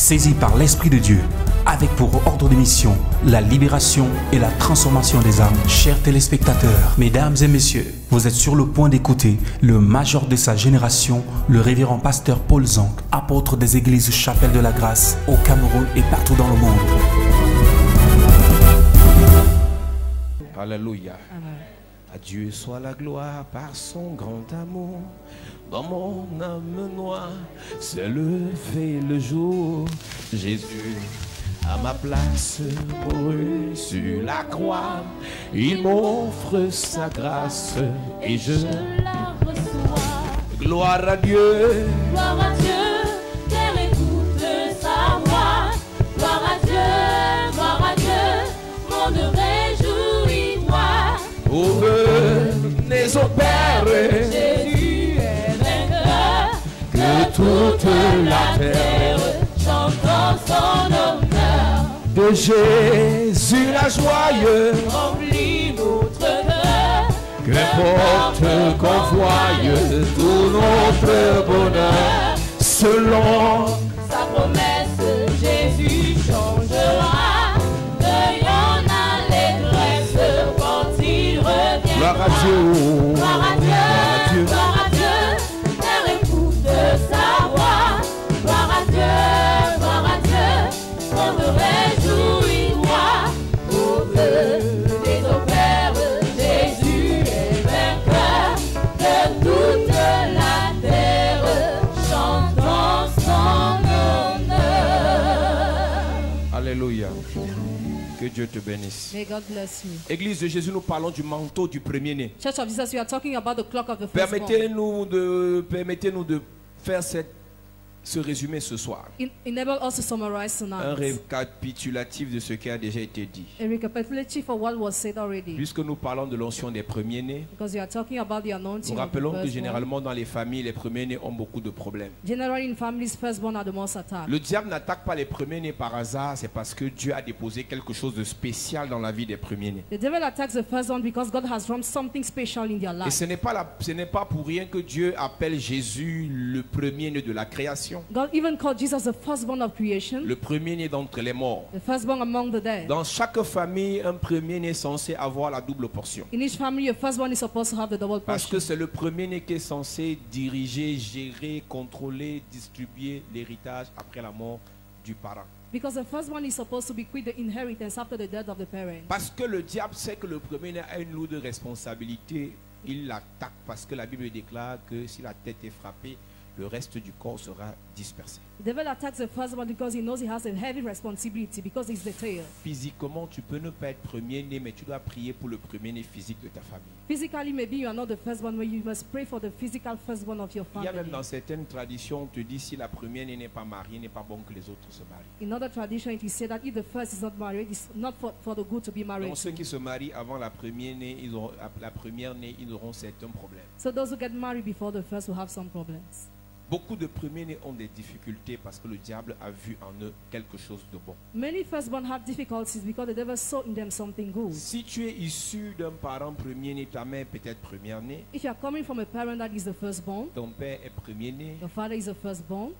saisi par l'Esprit de Dieu, avec pour ordre de mission la libération et la transformation des âmes. Chers téléspectateurs, mesdames et messieurs, vous êtes sur le point d'écouter le major de sa génération, le révérend pasteur Paul Zonk, apôtre des églises Chapelle de la Grâce au Cameroun et partout dans le monde. Alléluia. À Dieu soit la gloire par son grand amour. Dans mon âme noire, c'est le fait le jour. Jésus, à ma place, mourut sur la croix. Il m'offre sa grâce et je la reçois. Gloire à Dieu. Gloire à Dieu, terre écoute sa voix. Gloire à Dieu, monde réjouis-toi. Oh, venez au Père, Jésus est vainqueur, que toute la terre chantons son honneur. de Jésus la joyeuse. Remplis notre cœur, Qu'importe qu'on voie tout notre bonheur, selon sa promesse, Jésus changera. Veillons l'allégresse quand il reviendra. gloire à Dieu. Gloire à Dieu, gloire à Dieu, terre écoute sa voix. Gloire à Dieu, on me réjouit, moi. Au feu des opères, Jésus est vainqueur de toute la terre, chantons son honneur. Alléluia. Que Dieu te bénisse. May God bless you. Église de Jésus, nous parlons du manteau du premier-né. Church of Jesus, we are talking about the clock of the firstborn. Permettez-nous de faire ce résumé ce soir. Enable us to summarize Un tonight. récapitulatif de ce qui a déjà été dit. A recapitulative of what was said already. Puisque nous parlons de l'onction des premiers-nés, Because we are talking about the anointing nous of the rappelons que firstborn. généralement dans les familles, les premiers-nés ont beaucoup de problèmes. Generally in families, firstborn are the most attacked. Le diable n'attaque pas les premiers-nés par hasard, c'est parce que Dieu a déposé quelque chose de spécial dans la vie des premiers-nés. The devil attacks the firstborn because God has done something special in their Et life. ce n'est pas pour rien que Dieu appelle Jésus le premier-né de la création, God even called Jesus the firstborn of creation, le premier-né d'entre les morts. the firstborn among the dead. Dans chaque famille, un premier-né est censé avoir la double portion. In each family, a firstborn is supposed to have the double Parce que portion. c'est le premier-né qui est censé diriger, gérer, contrôler, distribuer l'héritage après la mort du parent. Because the firstborn is supposed to bequeath the inheritance after the death of the parent. Parce que le diable sait que le premier-né a une lourde responsabilité, il l'attaque parce que la Bible déclare que si la tête est frappée, le reste du corps sera dispersé. The devil attacks the firstborn because he knows he has a heavy responsibility because he's the tail. Physiquement, tu peux ne pas être premier-né, mais tu dois prier pour le premier-né physique de ta famille. Physically, maybe you are not the firstborn, but you must pray for the physical firstborn of your Il y a même family. dans certaines traditions, on te dit si la première-né n'est pas mariée, n'est pas bon que les autres se marient. In other tradition, it is said that if the first is not married, it's not for the good to be married. Donc ceux qui se marient avant la première-née, ils auront certains problèmes. So those who get married before the first will have some problems. Beaucoup de premiers-nés ont des difficultés parce que le diable a vu en eux quelque chose de bon. Many firstborn have difficulties because the devil saw in them something good. Si tu es issu d'un parent premier-né, ta mère peut-être première-née, If you are coming from a parent that is the firstborn, ton père est premier-né, your father is the firstborn,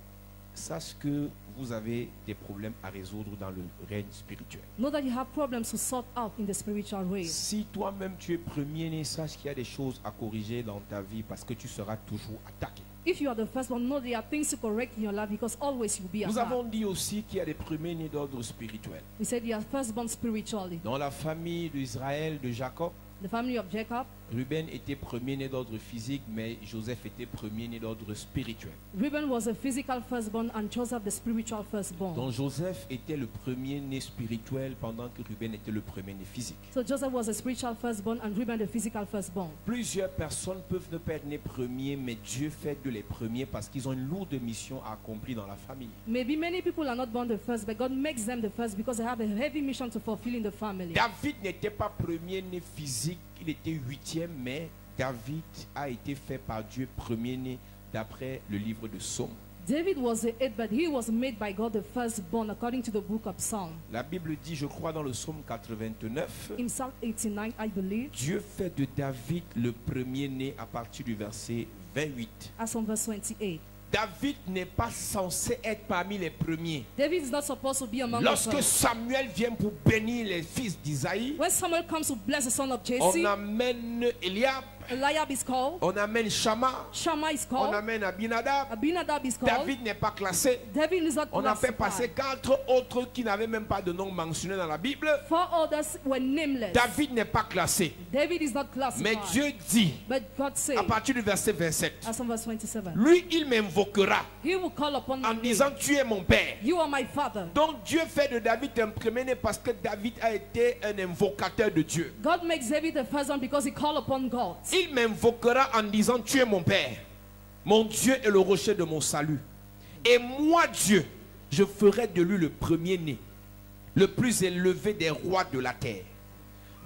sache que vous avez des problèmes à résoudre dans le règne spirituel. know that you have problems to sort out in the spiritual way. Si toi-même tu es premier-né, sache qu'il y a des choses à corriger dans ta vie parce que tu seras toujours attaqué. If you are the firstborn, know there are things to correct in your life because always you will be Nous attacked. avons dit aussi qu'il y a des premiers-nés d'ordre spirituel. We said you are firstborn spiritually. Dans la famille d'Israël, de Jacob, The family of Jacob, Ruben était premier-né d'ordre physique, mais Joseph était premier-né d'ordre spirituel. Reuben was a physical firstborn and Joseph the spiritual firstborn. Donc Joseph était le premier-né spirituel pendant que Ruben était le premier-né physique. So Joseph was a spiritual firstborn and Reuben the physical firstborn. Plusieurs personnes peuvent ne pas être nées premiers, mais Dieu fait de les premiers parce qu'ils ont une lourde mission à accomplir dans la famille. Maybe many people are not born the first, but God makes them the first because they have a heavy mission to fulfill in the family. David n'était pas premier-né physique, il était huitième, mais David a été fait par Dieu premier-né d'après le livre de Psaume. David was the eighth, but he was made by God the firstborn according to the book of Psalm. La Bible dit, je crois dans le Psaume 89, In Psalm 89, I believe, Dieu fait de David le premier-né à partir du verset 28. as from verse 28. David n'est pas censé être parmi les premiers. David is not supposed to be among the Lorsque first. Samuel vient pour bénir les fils d'Isaïe, When Samuel comes to bless the son of on Jesse, amène Eliab, Eliab is called, on amène Shammah, Shammah is on called, amène Abinadab. Abinadab is called. David n'est pas classé. David is not On a fait passer classified. 4 autres qui n'avaient même pas de nom mentionné dans la Bible. 4 others were nameless. David n'est pas classé. David is not classified. Mais Dieu dit, But God said, à partir du verset 27, as from verse 27, lui, il m'invoquera He will call upon en me. disant, tu es mon père. You are my father. Donc Dieu fait de David un premier-né parce que David a été un invocateur de Dieu. God makes David the first one because he called upon God. Il m'invoquera en disant, tu es mon père. Mon Dieu est le rocher de mon salut. Et moi, Dieu, je ferai de lui le premier-né, le plus élevé des rois de la terre.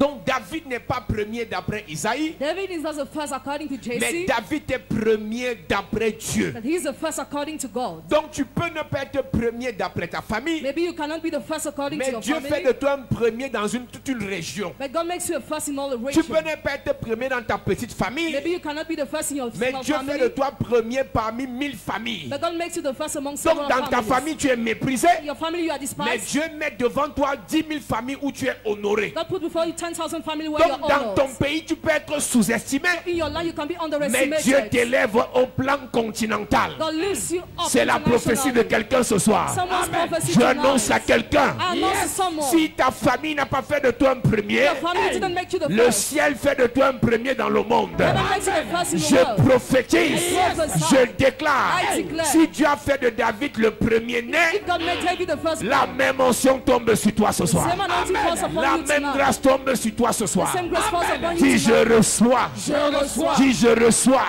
Donc David n'est pas premier d'après Isaïe, David is not the first according to mais Jesse, David est premier d'après Dieu. but he is the first according to God. Donc tu peux ne pas être premier d'après ta famille, Maybe you cannot be the first according to mais your Dieu fait family, de toi un premier dans toute une région. but God makes you a first in all the Tu region. peux ne pas être premier dans ta petite famille, Maybe you cannot be the first in your mais small Dieu fait de family, toi premier parmi 1000 familles. but God makes you the first among Donc several dans ta families. famille tu es méprisé, Your family you are mais despised. Dieu met devant toi 10 000 familles où tu es honoré. God put before you 10,000 family where you Donc are dans ton honored. pays tu peux être sous-estimé, In your life you can be mais Dieu underestimated. t'élève au plan continental. God lifts you up. C'est la prophétie de internationally. quelqu'un ce soir. Someone's prophecy Je annonce à tonight. quelqu'un, I announce to someone. si ta famille n'a pas fait de toi un premier, Your family didn't make you the le first. ciel fait de toi un premier dans le monde. God makes you the first in the Je world. prophétise, I prophesy. je déclare, I declare. si Dieu a fait de David le premier-né, If God made David the first la one, même onction tombe sur toi ce soir. same anointing falls upon La you même tonight. grâce tombe sur toi ce soir. The same grace falls upon you Dis tonight. je reçois. Je reçois. Dis je reçois.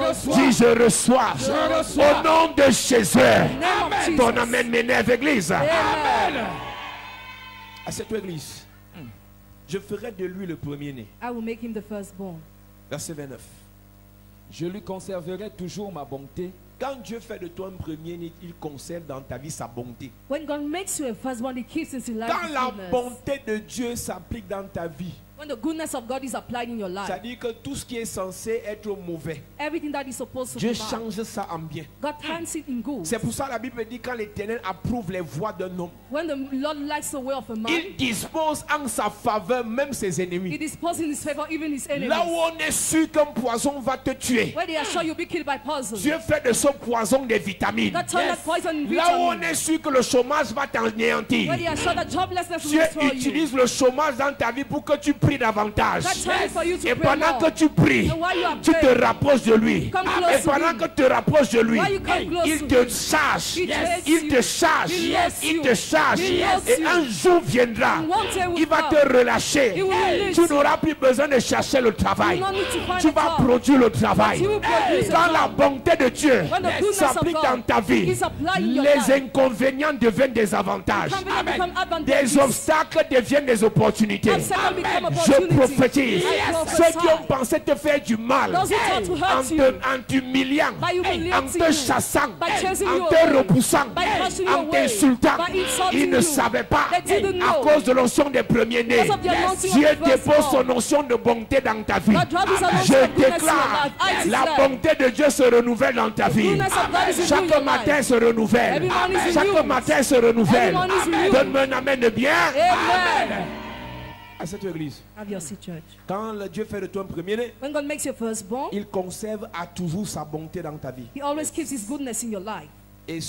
reçois. Dis je reçois. Je reçois. Au nom de Jésus. Name of Jesus. Ton amen m'énerve, église. Amen. À cette église, je ferai de lui le premier-né. I will make him the firstborn. Verset 29. Je lui conserverai toujours ma bonté. Quand Dieu fait de toi un premier-né, il conserve dans ta vie sa bonté. When God makes you a firstborn, He keeps into life Quand His la goodness. bonté de Dieu s'applique dans ta vie, When the goodness of God is applied in your life, c'est-à-dire que tout ce qui est censé être mauvais, everything that is supposed to Dieu be bad, change ça en bien. God turns it in good. C'est pour ça que la Bible dit quand l'Éternel approuve les voies d'un homme, When the Lord likes the way of a man, il dispose en sa faveur même ses He ennemis. disposes in His favor even His enemies. Là où on est sûr qu'un poison va te tuer, Where they are sure you'll be killed by poison, Dieu fait de ce poison des vitamines. God turns that poison in Là où on vitamin. est sûr que le chômage va t'anéantir, Where they are sure that joblessness will Dieu destroy you. utilise le chômage dans ta vie pour que tu pries davantage. God turns it for you to Et pray pendant more. que tu pries, And while you are tu te praying, rapproches de lui. come close Et to pendant him. que tu te rapproches de lui, While you come close il to te him, charge. he takes Il te you. charge. He lifts Il you. te charge. He lifts Et you. un jour viendra, And one day will il va come. te relâcher. He will release Tu you. n'auras plus besoin de chercher le travail. You don't need to find Tu a vas job. produire le travail. But you will produce a Quand job. la bonté de Dieu When the goodness s'applique of God dans ta vie, is applied in your les life, inconvénients deviennent des avantages. Inconvenience become Des advantages. obstacles deviennent des opportunités. Obstacles become Je opportunities. prophétise. I Ceux qui ont prophesy. pensé te faire du mal, Those who thought to en hurt you, t'humiliant, by humiliating en te you, chassant, by chasing en you te away, repoussant, by pushing you en away, t'insultant. by insulting Ils ne you. savaient pas, They didn't à know. cause de l'onction des premiers-nés, Because of the anointing of Dieu the first dépose son born. onction de bonté dans ta vie. God drops His anointing Je of goodness in your déclare, life. I la declare. bonté de Dieu se renouvelle dans ta vie. goodness of God is renewed in Chaque your matin life. se renouvelle. Every morning is Chaque renewed. matin se renouvelle. Every morning is renewed. Donne-moi un amen de bien. Amen. À cette église, Have your seat, church. quand le Dieu fait de toi un premier-né, When God makes you firstborn, il conserve à toujours sa bonté dans ta vie. He always keeps His goodness in your life. Et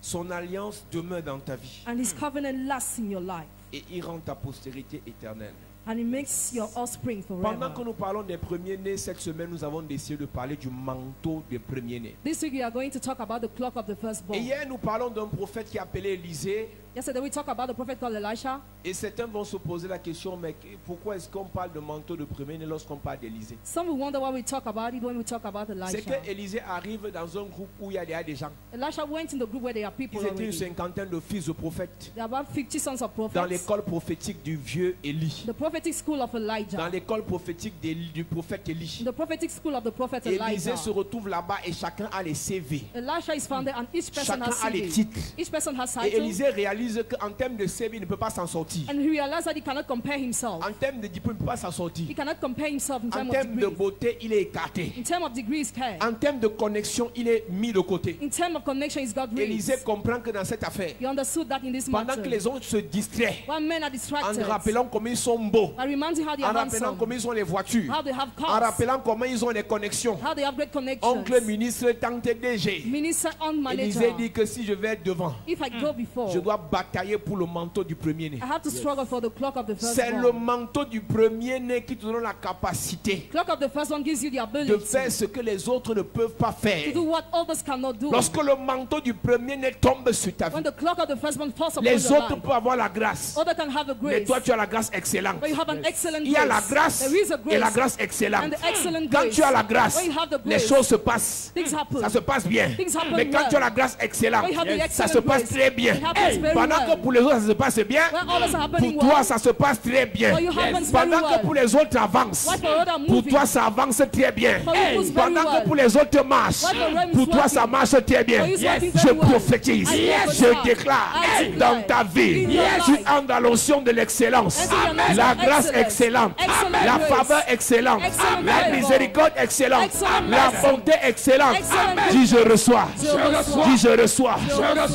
son alliance demeure dans ta vie. And His covenant lasts in your life. Et il rend ta postérité éternelle. And He makes your offspring Pendant forever. que nous parlons des premiers-nés, cette semaine, nous avons décidé de parler du manteau des premiers-nés. This week we are going to talk about the clock of the Et firstborn. hier, nous parlons d'un prophète qui est appelé Élisée. Yesterday we talked about the prophet called Elisha. Et certains vont se poser la question, mais pourquoi est-ce qu'on parle de manteau de premier-né lorsqu'on parle d'Élisée? Some will wonder why we talk about it when we talk about C'est Elisha. que Élisée arrive dans un groupe où il y a déjà des gens. Elisha went in the group where there are people Ils étaient une already. cinquantaine de fils de prophètes There are about 50 sons of dans prophets. l'école prophétique du vieux Élie. The prophetic school of Dans Elijah. l'école prophétique du prophète Élie. The prophetic school of the prophet Élisée Elijah. se retrouve là-bas et chacun a les CV. Elisha is founded and each person Chacun has a les CV. titres. Each person has Et title. Élisée réalise réalise qu'en termes de CV, il ne peut pas s'en sortir. And he realized that he cannot compare himself. En termes de diplôme, il ne peut pas s'en sortir. He cannot compare himself in En terms of termes de degrees. beauté, il est écarté. In terms of degrees, care. En termes de connexion, il est mis de côté. In terms of connection, he's got rings. Élisée comprend que dans cette affaire, He understood that in this pendant matter, que les autres se distraient, while men are en distracted, rappelant comment ils sont beaux, I remind you how they en are rappelant handsome, comment ils ont les voitures, how they have en cars, rappelant comment ils ont les connexions. how they have great connections. Oncle, ministre, tante, DG. Minister and Élisée manager. dit que si je vais être devant, If I go before, je dois batailler pour le manteau du premier-né. I have to struggle for the clock of the first C'est le one. manteau du premier-né qui te donne la capacité Clock of the first one gives you the de ability faire ce que les autres ne peuvent pas to faire. do what others cannot do. Lorsque le manteau du premier-né tombe sur ta vie, When the clock of the first one falls upon les your autres life, peuvent avoir la grâce, others can have a mais grace, toi tu as la grâce excellente. but you have an excellent Il y a la grace. grâce There is a et la grace grâce excellente. and the excellent Quand grace. tu as la grâce, When you have the les grace, choses se passent. things happen. Ça se passe bien. Things happen Mais quand well. tu as la grâce excellente, When you have the ça excellent se passe grace, très bien. it happens very Pendant well. que pour les autres ça se passe bien, When others are happening pour toi well, ça se passe très bien. for you happens very Pendant que well. pour les autres avancent, Why for others pour moving? toi ça avance très bien. For you moves very Pendant que well. pour les autres marchent, Why for them pour toi working? ça marche très bien. For you working Je very well. prophétise, I prophesy. je déclare I declare. dans ta vie, In your tu life. entres dans l'onction de l'excellence, Enter your life la of grâce excellence. excellente, Excellent la grace. faveur excellente, Excellent la favor. miséricorde excellente, Excellent la mercy. bonté excellente. Excellent Dis je reçois, Je reçois. dis je reçois,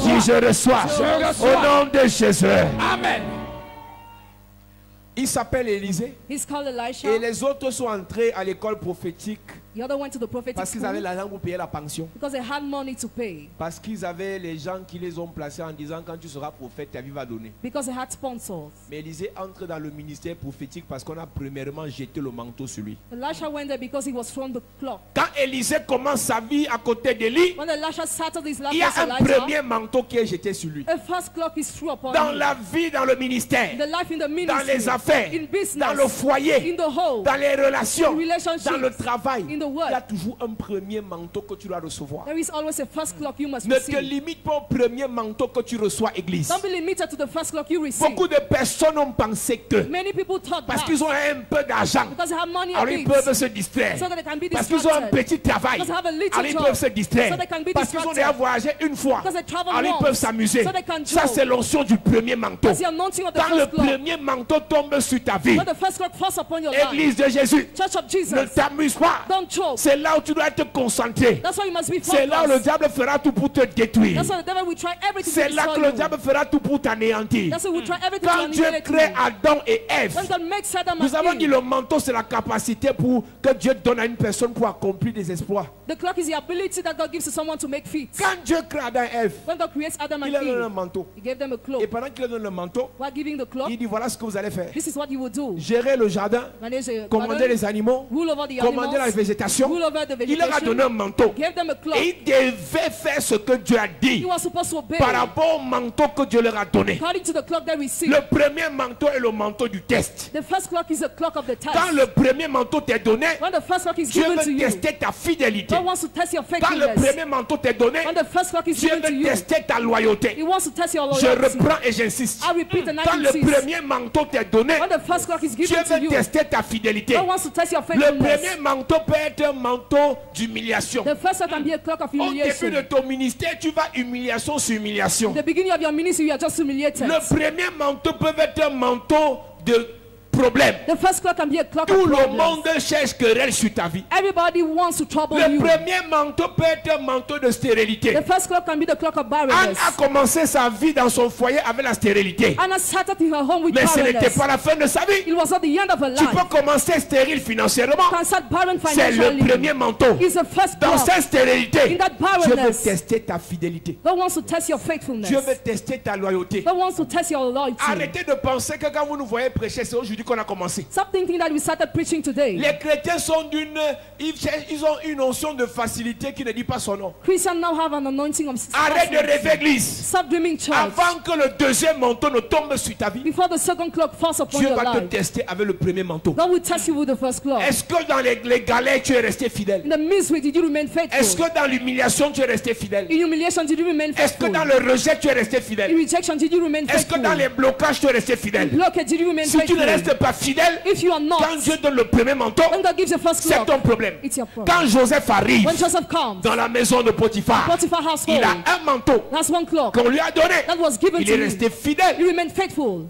dis je reçois, au nom de Jésus. Amen. Il s'appelle Élisée He's called Elisha. et les autres sont entrés à l'école prophétique The other went to the prophetic parce qu'ils school avaient l'argent pour payer la pension. because they had money to pay. Parce qu'ils avaient les gens qui les ont placés en disant quand tu seras prophète, ta vie va donner. Because they had sponsors. Mais Élisée entre dans le ministère prophétique parce qu'on a premièrement jeté le manteau sur lui. Elisha went there because he was from the clock. Quand Élisée commence sa vie à côté d'Élie, When Elisha started his life il y a as un Elijah, premier manteau qui est jeté sur lui. a first clock is through upon Dans him. la vie, dans le ministère, The life in the dans ministry, les affaires, in business, dans le foyer, in the home, dans les relations, in relationships, dans le travail, in the il work. y a toujours un premier manteau que tu dois recevoir. There is always a first clock you must Ne te receive. limite pas au premier manteau que tu reçois, Église. Don't be limited to the first clock you receive. Beaucoup de personnes ont pensé que Many people thought parce that qu'ils ont un peu d'argent, because they have money alors a ils bit, peuvent se distraire. so that they can be Parce qu'ils ont un distracted. petit travail, Because they have a little alors ils job, peuvent se distraire. so they can be Parce qu'ils ont distracted. déjà voyagé une fois, Because they travel alors ils once, peuvent s'amuser. so they can Ça joke. c'est l'onction du premier manteau. That's the anointing of the Quand le first clock. premier manteau tombe sur ta vie, When the first clock falls upon your life, Église de Jésus, Church of Jesus, ne t'amuse pas. don't choke. C'est là où tu dois être concentré. That's why you must be C'est là où le focused. diable fera tout pour te détruire. That's why the devil will try everything C'est to là que destroy le you. diable fera tout pour t'anéantir. That's why we try everything to Quand Dieu annihilate crée you. Adam et Ève, When God makes Adam nous avons and dit Eve, le manteau c'est la capacité pour que Dieu donne à une personne pour accomplir des exploits. the clock is the ability that God gives to someone to make feats. Quand Dieu crée Adam et Ève, When God creates Adam and il leur donne un Eve, manteau. He gave them a Et cloak. pendant qu'il leur donne le manteau, While giving the cloak, il dit voilà ce que vous allez faire. this is what you will do. Gérer le jardin, Manage the commander garden, les animaux, rule over the commander la animals, végétation. rule over the Il leur a donné un vegetation, manteau. gave them a cloak. Et ils devaient faire ce que Dieu a dit You are supposed to obey par rapport au manteau que Dieu leur a donné. according to the clock they received. Le premier manteau est le manteau du test. The first clock is the clock of the test. Quand le premier manteau t'est donné, When the first clock is Dieu given to veut you, tester ta fidélité. God wants to test your Quand le faithfulness. premier manteau t'est donné, When the first clock is Dieu given to veut you, tester ta loyauté. He wants to test your Je loyalty. reprends et j'insiste. I repeat and Quand I le insist. premier manteau t'est donné, When the first clock is Dieu given to veut you, tester ta fidélité. God wants to test your Le faithfulness. premier manteau peut être un manteau d'humiliation. The first clock can be a clock of Au début humiliation. de ton ministère, tu vas humiliation sur humiliation. At the beginning of your ministry, you are just humiliated. Le premier manteau peut être un manteau de problème. The first clock can be a clock Tout of le problems. monde cherche querelle sur ta vie. Everybody wants to trouble Le you. premier manteau peut être un manteau de stérilité. The first clock can be the clock of Anne barrenness. a commencé sa vie dans son foyer avec la stérilité. Anna started in her home with Mais ce n'était barrenness. pas la fin de sa vie. It was not the end of her Tu life. peux commencer stérile financièrement. You can start barren C'est le financially. premier manteau. It's the first Dans clock. cette stérilité, In that Dieu veut barrenness, tester ta fidélité. God wants to test your faithfulness. Dieu veut tester ta loyauté. God wants to test your loyalty. Arrêtez de penser que quand vous nous voyez prêcher, c'est aujourd'hui qu'on a commencé. Stop thinking that we started preaching today. Les chrétiens sont ils ont une notion de facilité qui ne dit pas son nom. Christians now have an anointing of Arrête de rêver église. Stop dreaming church. Avant que le deuxième manteau ne tombe sur ta vie, Before the second clock falls upon Dieu your va te life, tester avec le premier manteau. God will test you with the first clock. Est-ce que dans les galères tu es resté fidèle? In the misery, did you remain faithful? Est-ce que dans l'humiliation tu es resté fidèle? In humiliation, did you remain Est-ce que faithful? dans le rejet tu es resté In fidèle? rejection, did you remain Est-ce que faithful? dans les blocages tu es resté In fidèle? blockage, did you remain Si tu faithful? ne restes n'es pas fidèle, If you are not, quand Dieu donne le premier manteau, when God gives you first c'est cloak, ton problème. it's your problem. Quand Joseph arrive When Joseph comes, dans la maison de Potiphar, Potiphar il household, a un manteau that's one cloak qu'on lui a donné. that was given Il to est him. resté fidèle. He remained faithful.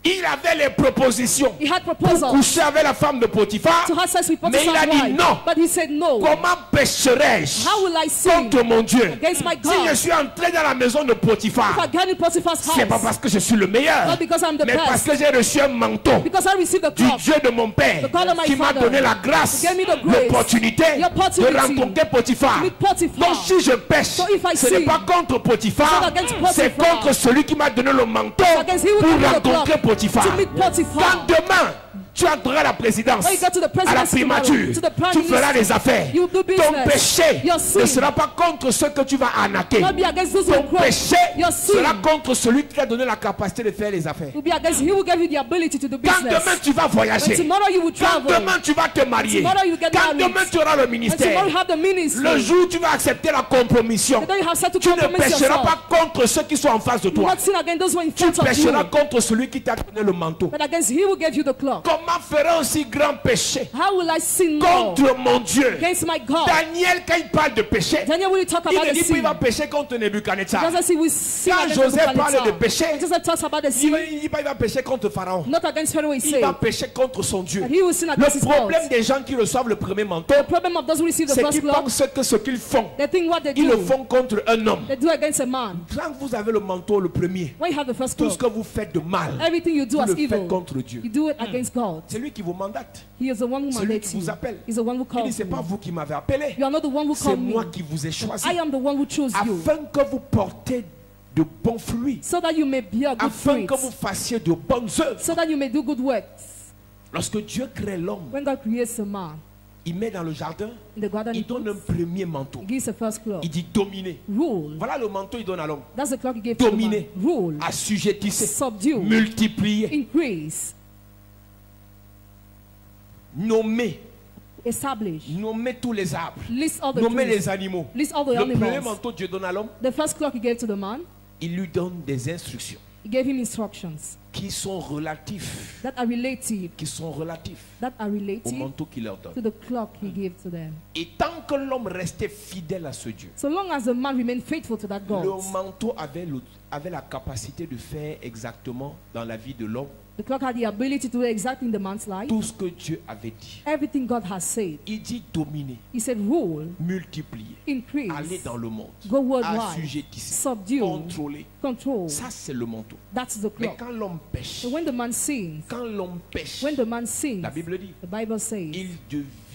Il avait les propositions He had pour proposals coucher avec la femme de Potiphar. to have sex with Mais il a Potiphar's dit wife, non. but he said no. Comment pécherai-je How will I sin contre mon Dieu? against my Si je God? suis entré dans la maison de If I Potiphar, get in Potiphar's c'est pas house, parce que je suis le meilleur, not because I'm the mais parce best, que j'ai reçu un manteau because I received the du cloak, Dieu de mon Père the God of my qui m'a Father, donné la grâce, who gave me the grace, l'opportunité the opportunity de rencontrer Potiphar. to meet Potiphar. Donc si je pêche, So if I ce n'est sin, pas contre Potiphar, it's not against c'est Potiphar. contre celui qui m'a donné le manteau against he who pour gave me the rencontrer cloak Potiphar. to meet Potiphar. Quand demain tu entreras à la présidence, When you get to the à la presidency primature, tomorrow, to the prime tu feras minister, des affaires. you do business. Ton péché Your sin ne sera pas contre ceux que tu vas arnaquer. not be against those who Ton crush. péché Your sin sera contre celui qui t'a donné la capacité de faire les affaires. will be against he who gave you the ability to do Quand business. demain tu vas When voyager, tomorrow you will quand travel, demain tu vas te marier, tomorrow you get quand married, demain tu auras le and ministère, tomorrow you have the ministry, le jour où tu vas accepter la compromission, and then you have set to tu ne compromise pécheras yourself. pas contre ceux qui sont en face de You will toi. not sin against those who are in Tu front of pécheras you, contre celui qui t'a donné le manteau. but against he who gave you the cloak. Comment ferait aussi grand péché How will I sin more contre mon Dieu? against my God? Daniel, quand il parle de péché, Daniel, will you talk il about ne the dit pas qu'il sin? va pécher contre Nebuchadnezzar. Doesn't say we sin Quand against Joseph parle de Nebuchadnezzar. péché, Joseph talks about the il sin, ne dit pas qu'il va pécher contre Pharaon. not against Pharaoh, he Il said. va pécher contre son Dieu. But he will sin against his Le problème God. des gens qui reçoivent le premier manteau, The problem of those who receive the c'est first qu'ils cloak, pensent que ce qu'ils font, they think what they ils le do, font contre un homme. they do against a man. Quand vous avez le manteau, le premier, When you have the first tout ce cloak, que vous faites de mal, everything you do vous as le faites evil, contre Dieu. you do it against God. C'est lui qui vous mandate. He is the one who C'est lui mandates qui you. vous appelle. He's the one who Il dit, calls c'est you. pas vous qui m'avez appelé, You are not the one who c'est called me. moi qui vous ai choisi. I am the one who chose you, Afin que vous portez de bons fruits, so that you may bear good afin fruits, que vous fassiez de bonnes œuvres. so that you may do good works. Lorsque Dieu crée l'homme, When God creates a man il met dans le jardin, in the garden, il he donne un premier manteau. gives the first cloak. Il dit dominer. Rule. Voilà le manteau qu'il donne à l'homme. That's the cloak he gave to the man. Dominer, Rule. assujettissez, Subdue. multiplier, Increase. nommer, Establish. nommer tous les arbres, List all the nommer trees. les animaux. List all the Le premier animals. manteau que Dieu donne à l'homme, The first cloak he gave to the man, il lui donne des instructions he gave him instructions qui sont relatifs, that are relative, au manteau qu'il leur donne. to the cloak he gave to them. Et tant que l'homme restait fidèle à ce Dieu, So long as the man remained faithful to that God, le manteau avait la capacité de faire exactement dans la vie de l'homme the cloak had the ability to do exactly in the man's life tout ce que Dieu avait dit. everything God has said. Il dit dominer, He said, rule, multiplier, increase, aller dans le monde, go worldwide, assujettisser, subdue, contrôler. control. Ça, c'est le manteau. That's the Mais cloak. quand l'homme pêche, So when the man sins, quand l'homme pêche, when the man sins, la Bible dit, the Bible says,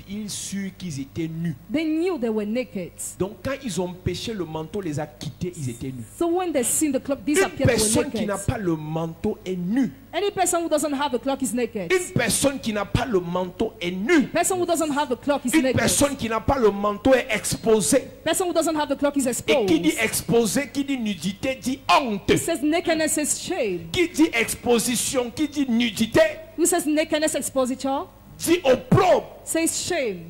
ils surent qu'ils étaient nus. they knew they were naked. Donc quand ils ont péché, le manteau les a quittés, ils étaient nus. So when they sinned, the cloak Une disappeared, they were personne qui naked. n'a pas le manteau est nue. Any person who doesn't have the cloak is naked. Une personne qui n'a pas le manteau est nue. Person who doesn't have the cloak is Une naked. personne qui n'a pas le manteau est exposée. Person who doesn't have the cloak is Et exposed. qui dit exposé, qui dit nudité, dit honte. It says nakedness is shame. Qui dit exposition, qui dit nudité, Who says nakedness expositure? dit opprobre. Says shame.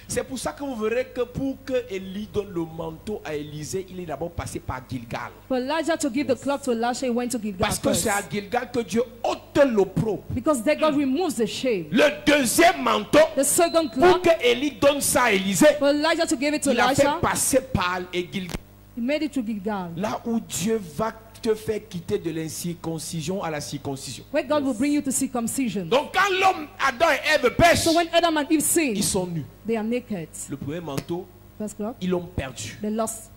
C'est pour ça que vous verrez que pour que Élie donne le manteau à Élisée, il est d'abord passé par Gilgal. For Elijah to give the cloak to Elisha, he went to Gilgal Parce que first. c'est à Gilgal que Dieu ôte l'opprobre. Because there God removes the shame. Le deuxième manteau, The second pour cloak, que Élie donne ça à Élisée, for Elijah to give it to il a fait Elisha, passer par Gilgal. he made it to Gilgal. Là où Dieu va te faire quitter de l'incirconcision à la circoncision. Where God will bring you to circumcision. Donc quand l'homme, Adam et Ève pêchent, So when Adam and Eve ils sin, sont nus. they are naked. Le premier manteau, First cloak, ils l'ont perdu. they lost.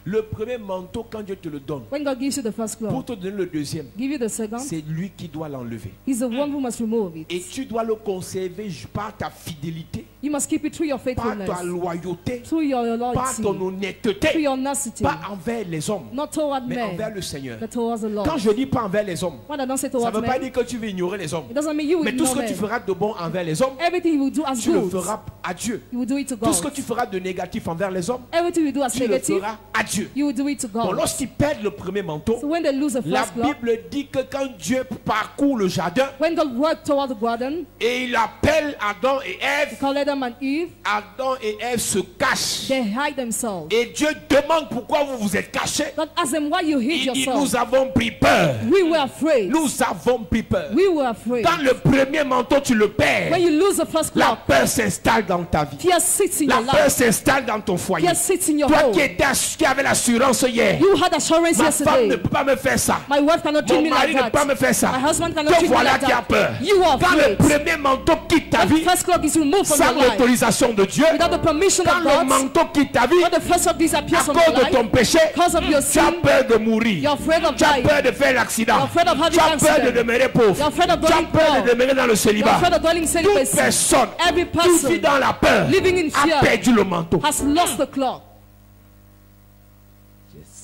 Le premier manteau, quand Dieu te le donne, When God gives you the first pour cloak, te donner le deuxième, give you the second, c'est lui qui doit l'enlever. he's the one who must remove it. Et tu dois le conserver par ta fidélité, You must keep it through your par faithfulness, ta loyauté, through your par ton loyalty, through honnêteté, your honesty, pas envers les hommes, not toward mais envers men, le Seigneur. but towards the Lord. Quand je dis pas envers les hommes, What I don't say ça ne towards veut pas men, dire que tu veux ignorer les hommes. it doesn't mean you will Mais tout ce ignore que tu men. feras de bon envers les hommes, Everything you will do as tu le good, feras à Dieu. you will do it to Tout ce que God. tu feras de négatif envers les hommes, Everything you do as tu le negative, feras à Dieu. you will do it to Bon, God. lorsqu'ils perdent le premier manteau, So when they lose the la first cloak, Bible dit que quand Dieu parcourt le jardin when God worked toward the garden, et il appelle Adam et he Ève, called Adam Adam and Eve, Adam et Ève se cachent. they hide themselves. Et Dieu demande pourquoi vous vous êtes cachés. God asked them, why you hid yourself? Nous avons pris peur. We were afraid. Nous avons pris peur. We were afraid. Quand le premier manteau tu le perds, When you lose the first la clock, peur s'installe dans ta vie. fear sits in La your peur life. s'installe dans ton foyer. Fear sits in your Toi home. qui avais l'assurance hier, You had assurance ma femme ne yesterday. peut pas me faire ça. My wife cannot treat Mon me mari like ne peut pas me that. faire ça. My husband cannot Te treat me voilà like qui a that. peur. You are Quand le afraid. premier manteau quitte ta When the vie, first clock is removed from sans your life, l'autorisation de Dieu, without the permission quand of le God, manteau quitte ta vie, when the first clock à disappears from cause your de ton life, péché, because of your tu as sin, peur de mourir. you're afraid of Tu as dying. peur de faire l'accident. You're afraid of having Tu as peur accident. de demeurer pauvre. You're afraid of Tu as going peur poor. de demeurer dans le You're célibat. afraid of dwelling Toute celibacy. personne Every qui vit person dans la peur living in a fear perdu le manteau. has lost the clock.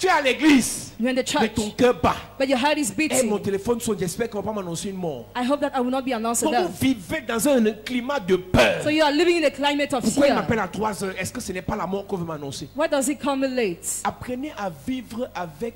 Tu es à l'église, You're in the mais church, ton cœur bat. but your heart is Et mon beating. téléphone sonne, j'espère qu'on ne va pas m'annoncer une mort. I hope that I will not be announced to Donc vous them. vivez dans un climat de peur. So you are living in a climate of Pourquoi il fear. m'appelle à 3 heures? Est-ce que ce n'est pas la mort qu'on veut m'annoncer? Why does it come late? Apprenez à vivre avec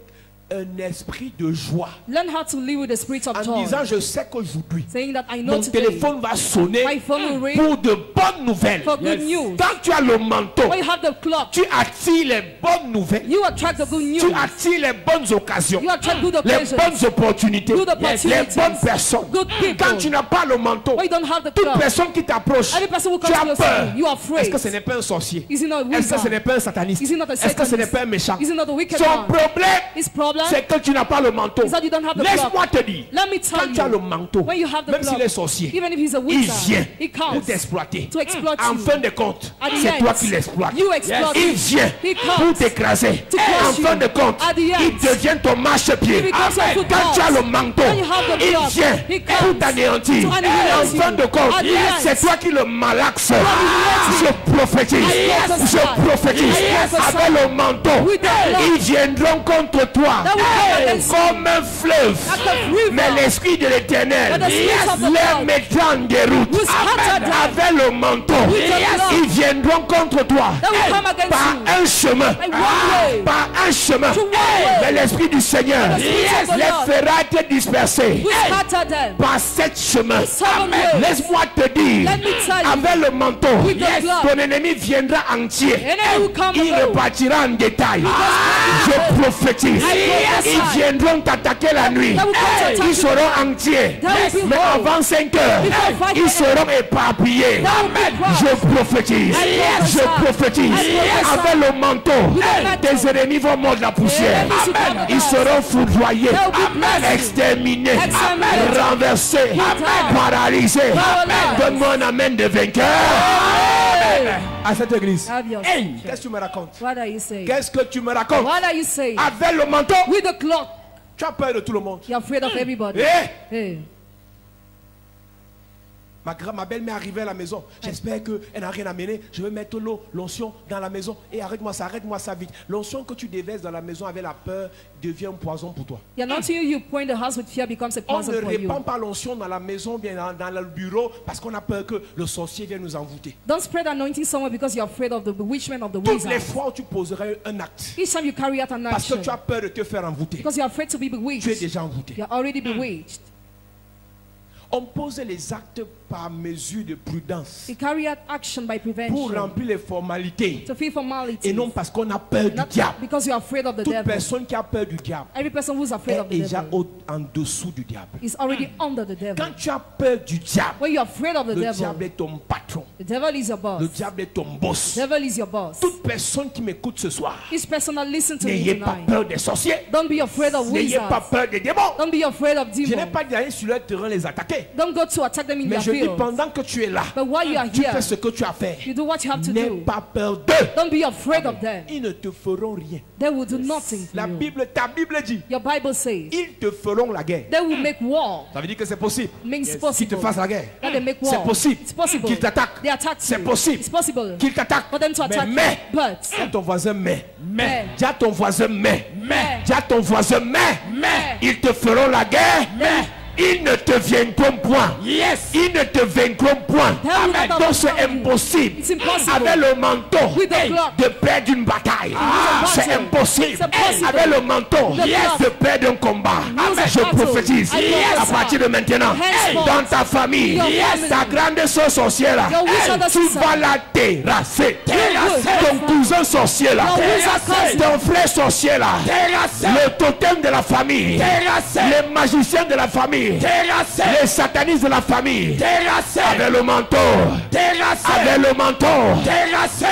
un esprit de joie. Learn how to live with the spirit of En joy. disant, je sais qu'aujourd'hui, Saying that I know mon today téléphone va sonner my phone will ring pour de bonnes nouvelles. for good news. Quand tu as le manteau, When you have the clock, tu attires les bonnes nouvelles. you attract the good news. Tu attires les bonnes occasions, You attract good les occasions. bonnes opportunités, Good les opportunities. bonnes personnes. Good people. Quand tu n'as pas le manteau, When you don't have the toute clock, personne qui t'approche, every person who tu comes as close to peur. you, you are Est-ce afraid. que ce n'est pas un sorcier? Is he not a Est-ce que ce n'est wizard? pas un sataniste? Is he not a Est-ce que ce n'est satanist? pas un méchant? Is he not a wicked Son man? problème, His problem c'est que tu n'as pas le manteau. is that you don't have the Laisse-moi clock. te dire, Let me tell quand tu as le you, manteau, when you have the même clock, s'il est sorcier, even if he's a il wizard, vient he pour comes t'exploiter. to exploit En you. fin de compte, At the c'est end, toi qui l'exploites. you exploit Il him. vient He comes pour t'écraser. to crush En fin you. de compte, At the end, il devient ton marchepied. he becomes your football. Quand tu as le manteau, When you have the il clock, vient he pour comes t'anéantir. to annihilate En fin de you. compte, At the end, c'est toi qui le malaxe. annihilate Je prophétise. prophesy. Je prophétise. I prophesy. Avec le manteau, With the clock. ils viendront contre toi That will come against you. comme un fleuve. Like a river. Mais l'esprit de l'éternel But the spirit of the les Lord mettra en déroute. will scatter them. Avec le manteau, With the clock. ils viendront contre toi That will come against par you. un chemin. Like one way. Par un chemin. To one way. Mais l'esprit du Seigneur But the spirit of the les Lord fera être dispersés will scatter them. par sept chemins. Seven ways. Laisse-moi te dire, Let me tell you. avec le manteau, With the clock. ton ennemi viendra entier. Enemy will come Il alone. repartira en détail. Je prophétise. prophesy. Ils viendront t'attaquer la nuit. They will come to attack Ils you. seront entiers. They will be Mais whole. avant 5 heures, Before 5 ils seront éparpillés. They will be crushed. Je prophétise. prophesy. Je prophétise. I prophesy. Avec le manteau, the tes ennemis vont mordre la poussière. enemies will come Ils down. seront foudroyés, They will be blessed. exterminés, Exterminated. renversés, down. paralysés. Paralyzed. Donne-moi un amen de vainqueur. À cette église. Have your Hey, qu'est-ce que tu me racontes? What are you saying? Qu'est-ce que tu me racontes? What are you saying? Avec le manteau, With the clock, tu as peur de tout le monde. you're afraid of everybody. Eh, Hey. ma belle-mère arrivait à la maison. J'espère qu'elle n'a rien amené. Je vais mettre l'eau, l'onction dans la maison. Et arrête-moi ça vite. L'onction que tu déverses dans la maison avec la peur devient un poison pour toi. You're not until you point the house with fear becomes a On poison ne for you. répand pas l'onction dans la maison, bien dans le bureau, parce qu'on a peur que le sorcier vienne nous envoûter. Don't spread anointing somewhere because you're afraid of the bewitchment of the Toutes les wizard. fois où tu poserais un acte, Each time you carry out an parce que action, tu as peur de te faire envoûter, because you're afraid to be tu es bewitched, déjà envoûté. you're already bewitched. On pose les actes par mesure de prudence You carry out action by pour prevention remplir les formalités to feel formality, et non parce qu'on a peur du not diable. because you're afraid of the Toute devil. personne qui a peur du diable Every person who's afraid est of the déjà devil en dessous du diable. is already under the devil. Quand tu as peur du diable, When you're afraid of the le devil, diable est ton patron. the devil is your Le boss. diable est ton boss. The devil is your boss. Toute personne qui m'écoute ce soir, Each person that listens to me n'ayez pas tonight, peur des sorciers. don't be afraid of N'ayez pas wizards. peur des démons. Don't be afraid of Je n'ai demons. pas dit d'aller sur leur terrain les attaquer. Don't go to attack them in Mais their je dis field. pendant que tu es là, But while you are tu here, fais ce que tu as à faire. you do what you have to N'aie do. pas peur d'eux. Don't be afraid of them. Ils ne te feront rien. They will do nothing La for you. Bible, ta Bible dit, Your Bible says ils te feront la guerre. they will make war. Ça veut dire que c'est possible. Means Qu'ils te possible. fassent la guerre. That they make C'est war. possible. It's possible. Qu'ils t'attaquent. They attack C'est you. possible. It's possible Qu'ils t'attaquent. for them to attack Mais, you. But dis à ton voisin, mais. Mais. Dis à ton voisin, mais. Mais. Dis à ton voisin, mais. Mais. Ils te feront la guerre. Mais. Ils ne te vaincront point. Yes. Ils ne te vaincront point. Amen. Donc c'est impossible. It's impossible. Avec le manteau With the cloth. de perdre une bataille. C'est battle. impossible. It's impossible. Avec le manteau The cloth. de perdre un combat. Lose a Je battle. prophétise I à prophesy. partir de maintenant. Henceforth. Dans ta famille, Your family. ta grande soeur sorcière là, Your wizard tu sister. vas la terrasser. Terrasser. Ton cousin sorcier là, Your wizard cousin. ton frère sorcier là, le totem de la famille, les magiciens de la famille, les satanistes de la famille, avec le manteau, avec le manteau, terrassé,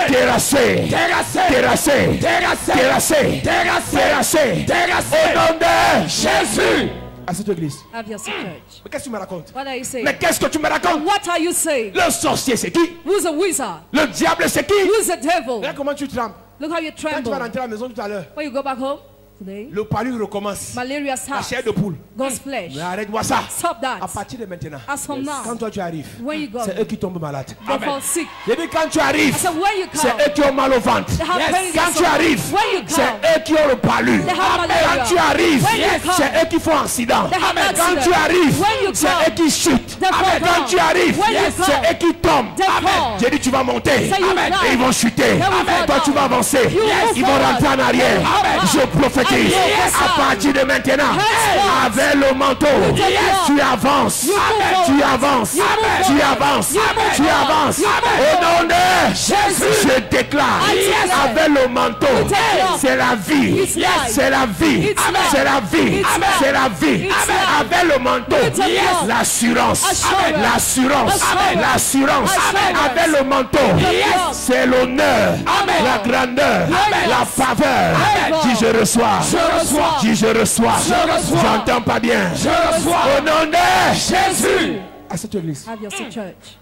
au nom de Jésus. À cette église. Have your sick church. Mais qu'est-ce que tu me racontes? What are you saying? Mais qu'est-ce que tu me racontes? What are you saying? Le sorcier c'est qui? Who's a wizard? Le diable c'est qui? Who's the devil? Regarde comment tu trembles. Look how you Quand tu vas tremble. rentrer à la maison tout à l'heure, When you go back home today, le palu recommence. malaria La chair starts. de poule. God's flesh. Mais arrête-moi ça. Stop À that. partir de maintenant, As from quand now, toi tu arrives, when you go, c'est eux qui tombent malades. they fall sick. J'ai dit quand tu arrives, I said when you c'est come, eux qui ont mal au ventre. they have pain in Quand their tu arrives, stomach. When you c'est come, eux qui ont le palu. They have malaria. Quand tu arrives, When you come, c'est eux qui font accident. they have Quand accident. tu arrives, When you c'est come, eux qui chutent. they fall Quand down. tu arrives, When you c'est come, eux qui tombent. they fall. J'ai dit tu vas monter. Say you Et fly. ils vont chuter. They will fall Toi tu down. vas avancer. You move Ils vont forward. rentrer en arrière. Amen. Je prophétise. I À prophesy. partir de maintenant, Henceforth. avec le manteau, the cloth. tu avances. You move Tu forward. avances. You move Tu forward. avances. You move Tu forward. avances. You move Au nom de Jésus. je déclare I declare. avec le manteau, With the cloth. c'est la vie. It's life. C'est la vie. It's life. C'est la vie. It's life. C'est la vie. It's life. Avec le manteau, With the cloth. l'assurance. Assurance. L'assurance. Assurance. L'assurance. Assurance. Avec le manteau, the cloth. c'est l'honneur, Amen. la grandeur, Amen. la faveur. Amen. Dis je reçois. Je reçois. Dis je reçois. Je reçois. J'entends pas bien. Je reçois. Au nom de Jésus. À cette église. have your sick church.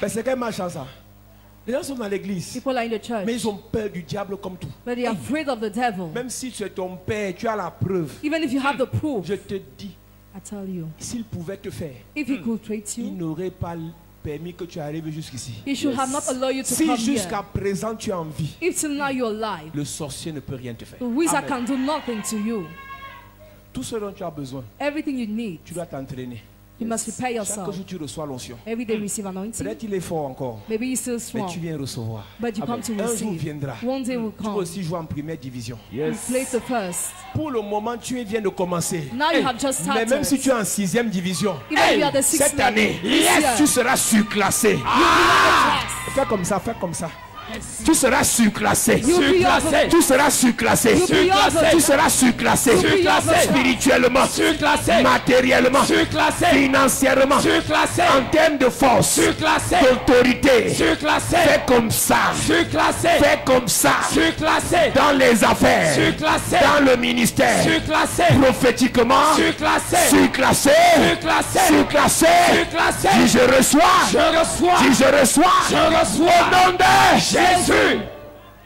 Ben, c'est quelle malchance ça. Les gens sont dans l'église, People are in the church, mais ils ont peur du diable comme tout. but they are afraid of the devil. Même si tu es ton père, tu as la preuve. Even if you have the proof, Je te dis, I tell you, s'il pouvait te faire, if he could treat il you, n'aurait pas permis que tu arrives jusqu'ici. he should have not allowed you to Si come jusqu'à here. présent tu es en vie, If till now you're alive, le sorcier ne peut rien te faire. the wizard Amen. can do nothing to you. Tout ce dont tu as besoin, Everything you need, tu dois t'entraîner. you must prepare Chaque yourself. jour tu reçois l'onction. Every day receive anointing. Peut-être il est fort encore, Maybe you're still mais strong, tu viens recevoir. but you Amen. come to Un jour receive. viendra. One day will Tu peux come. aussi jouer en première division. You place the first. Pour le moment, tu viens de commencer. Now you have just Mais started. même si tu es en 6e division, Even if you are the sixth cette année, level, this year, tu seras surclassé. Fais comme ça, fais comme ça. Tu seras surclassé. You'll be Surclassé. Tu seras surclassé. You'll be over. Tu seras surclassé. Surclassé. Spirituellement, Surclassé. matériellement, Surclassé. financièrement, Surclassé. en termes de force, Surclassé. d'autorité. Surclassé. Fais comme ça. Surclassé. Fais comme ça. Surclassé. Dans les affaires, Surclassé. dans le ministère, Surclassé. prophétiquement, Surclassé. surclassé, Surclassé. surclassé. Surclassé. Dis je reçois. Je reçois. Dis je reçois. Je reçois. Au nom de Jésus.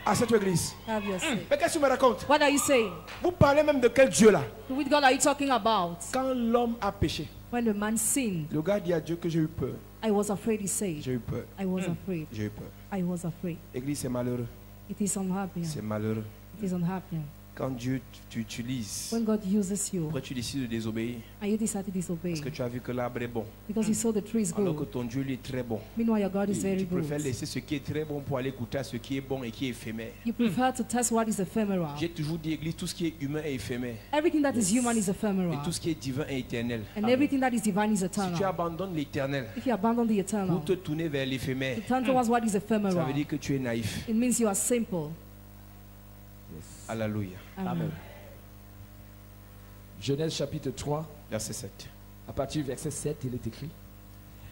À cette église. Have your say. Mais qu'est-ce que tu me racontes? What are you saying? Vous parlez même de quel Dieu là? Which God are you talking about? Quand l'homme a péché, When the man sinned, le gars dit à Dieu que j'ai eu peur. I was afraid, he said. J'ai eu peur. I was afraid. J'ai eu peur. I was afraid. L'église c'est malheureux. It is unhappy. C'est malheureux. It is unhappy. Quand Dieu t'utilise, When God uses you après tu décides de désobéir and you decide to disobey parce que tu as vu que l'arbre est bon. because you saw the tree is Alors que good. ton Dieu lui est très bon. Meanwhile, your God is Tu very préfères good. laisser ce qui est très bon pour aller goûter à ce qui est bon et qui est éphémère. You prefer to test what is ephemeral. J'ai toujours dit, Église, tout ce qui est humain est éphémère. Everything that is human is Et ephemeral. tout ce qui est divin est éternel. And everything that is divine is Si tu eternal. abandonnes l'éternel If you abandon the pour eternal, te tourner vers l'éphémère, to turn towards what is ça ephemeral, veut dire que tu es naïf. it means you are simple. Alléluia. Amen. Genèse chapitre 3, Verset 7. à partir du verset 7, il est écrit: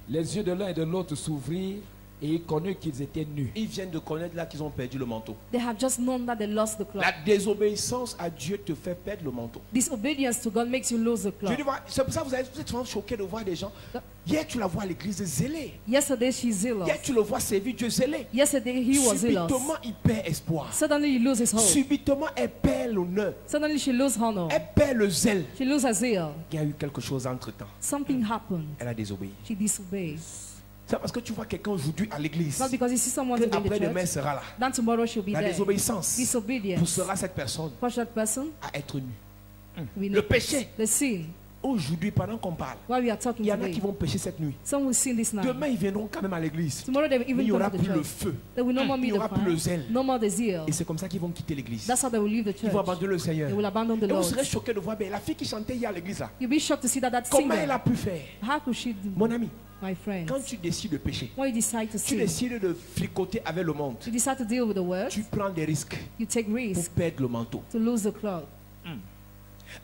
les yeux de l'un et de l'autre s'ouvrirent et ils connurent qu'ils étaient nus. Ils viennent de connaître là qu'ils ont perdu le manteau. They have just known that they lost the cloth. La désobéissance à Dieu te fait perdre le manteau. Disobedience to God makes you lose the Je cloth. dis, c'est pour ça que vous êtes souvent choqués de voir des gens. Hier, tu la vois à l'église zélée. Yesterday she's zealous. Hier, tu le vois servir Dieu zélé. Yesterday he was zealous. Subitement, il perd espoir. Suddenly he loses hope. Subitement, elle perd l'honneur. Suddenly she loses honor. Elle perd le zèle. She loses her zeal. Il y a eu quelque chose entre temps. Something happened. Elle a désobéi. She disobeys. C'est parce que tu vois quelqu'un aujourd'hui à l'église. Not because you see someone Que today in the après demain church, sera là. then tomorrow she'll be La there. désobéissance Disobedience. poussera cette personne Push that person. à être nue. We Le know péché the sin aujourd'hui, pendant qu'on parle, While we are il talking y en a qui today, vont pécher cette nuit. some will sin this night. Demain, ils viendront quand même à l'église. Tomorrow they will Mais even il n'y come aura to the plus le church. feu. They will no more Il meet n'y aura the plus le fire. zèle. No more the zeal. Et c'est comme ça qu'ils vont quitter l'église. That's how they will leave the Ils vont church. abandonner le Seigneur. They will abandon the Et vous Lord. serez choqués de voir, mais la fille qui chantait hier à l'église là, You'll be shocked to see that comment elle a singer. pu faire? How could she do? Mon ami, My friends, quand tu décides de pécher, when you decide to tu sin, décides de fricoter avec le monde, you decide to deal with the world, tu prends des risques you take pour risks perdre le manteau. to lose the cloth.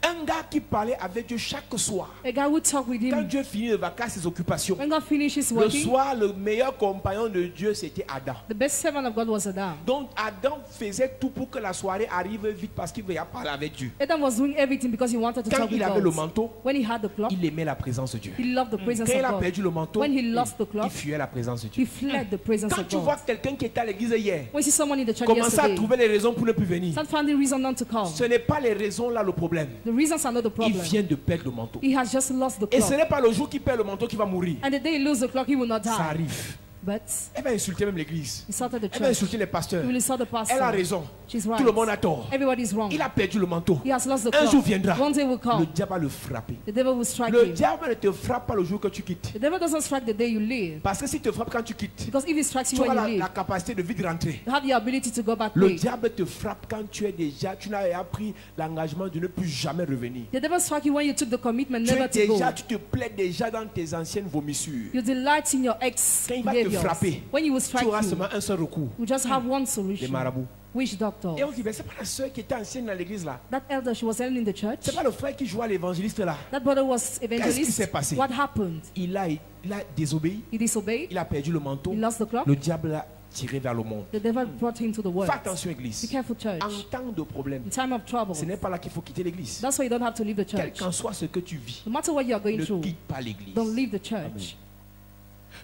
Un gars qui parlait avec Dieu chaque soir, A guy who talk with quand him, Dieu finit de vacances ses occupations, when God finishes le working, soir, le meilleur compagnon de Dieu, c'était Adam. the best servant of God was Adam. Donc Adam faisait tout pour que la soirée arrive vite parce qu'il voulait parler avec Dieu. Adam was doing everything because he wanted to Quand talk with il avait le God. manteau, When he had the cloth, il aimait la présence de Dieu. he loved the presence Quand il a of God. perdu le manteau, When he lost the il cloth, fuyait la présence de he Dieu. fled the presence Quand of tu vois God. quelqu'un qui était à l'église hier, When you see someone in the church commencer à yesterday, trouver les raisons pour ne plus venir. start finding reason not to come. Ce n'est pas les raisons là le problème. The reasons are not the Il problem. vient de perdre le manteau. He has just lost the Et ce cloth. n'est pas le jour qu'il perd le manteau qu'il va mourir. And the day he loses the cloth, he will not Ça die. arrive. But Elle va insulter même l'église. he insulted the Elle va church. insulter les He pasteurs. will insult the pastor. Elle a raison. She's Tout le monde right. a tort. Everybody's wrong. Il a perdu le manteau. He has lost the Un jour cloth. viendra. One day will Le come. diable va le frapper. The devil will strike Le him. diable ne te frappe pas le jour que tu quittes. The devil doesn't strike the day you leave. Parce que s'il te frappe quand tu quittes, Because if he strikes tu you auras when la you leave, capacité de vite rentrer. you have the ability to go back Le quick. diable te frappe quand tu n'as pris l'engagement de ne plus jamais revenir. The devil strike you when you took the commitment Tu never to go. tu te plais déjà dans tes anciennes vomissures. You delight in your ex Quand il va te behaviors. frapper, When he will tu strike auras you, seulement un seul recours. you just have one Les solution. marabouts. Which doctor? Et on dit, mais c'est pas la soeur qui était ancienne dans l'église là. That elder, she was selling in the church. C'est pas le frère qui jouait à l'évangéliste là. That brother was Qu'est-ce qui evangelist. s'est passé? What happened? Il a désobéi. He disobeyed. Il a perdu le manteau. He lost the cloth. Le diable l'a tiré vers le monde. The devil brought him to the world. Fais attention Be église. careful, church. En temps de problème, In time of trouble, ce n'est pas là qu'il faut quitter l'église. that's why you don't have to leave the Quel church. qu'en soit ce que tu vis, No matter what you are going ne through, quitte pas l'église. don't leave the church.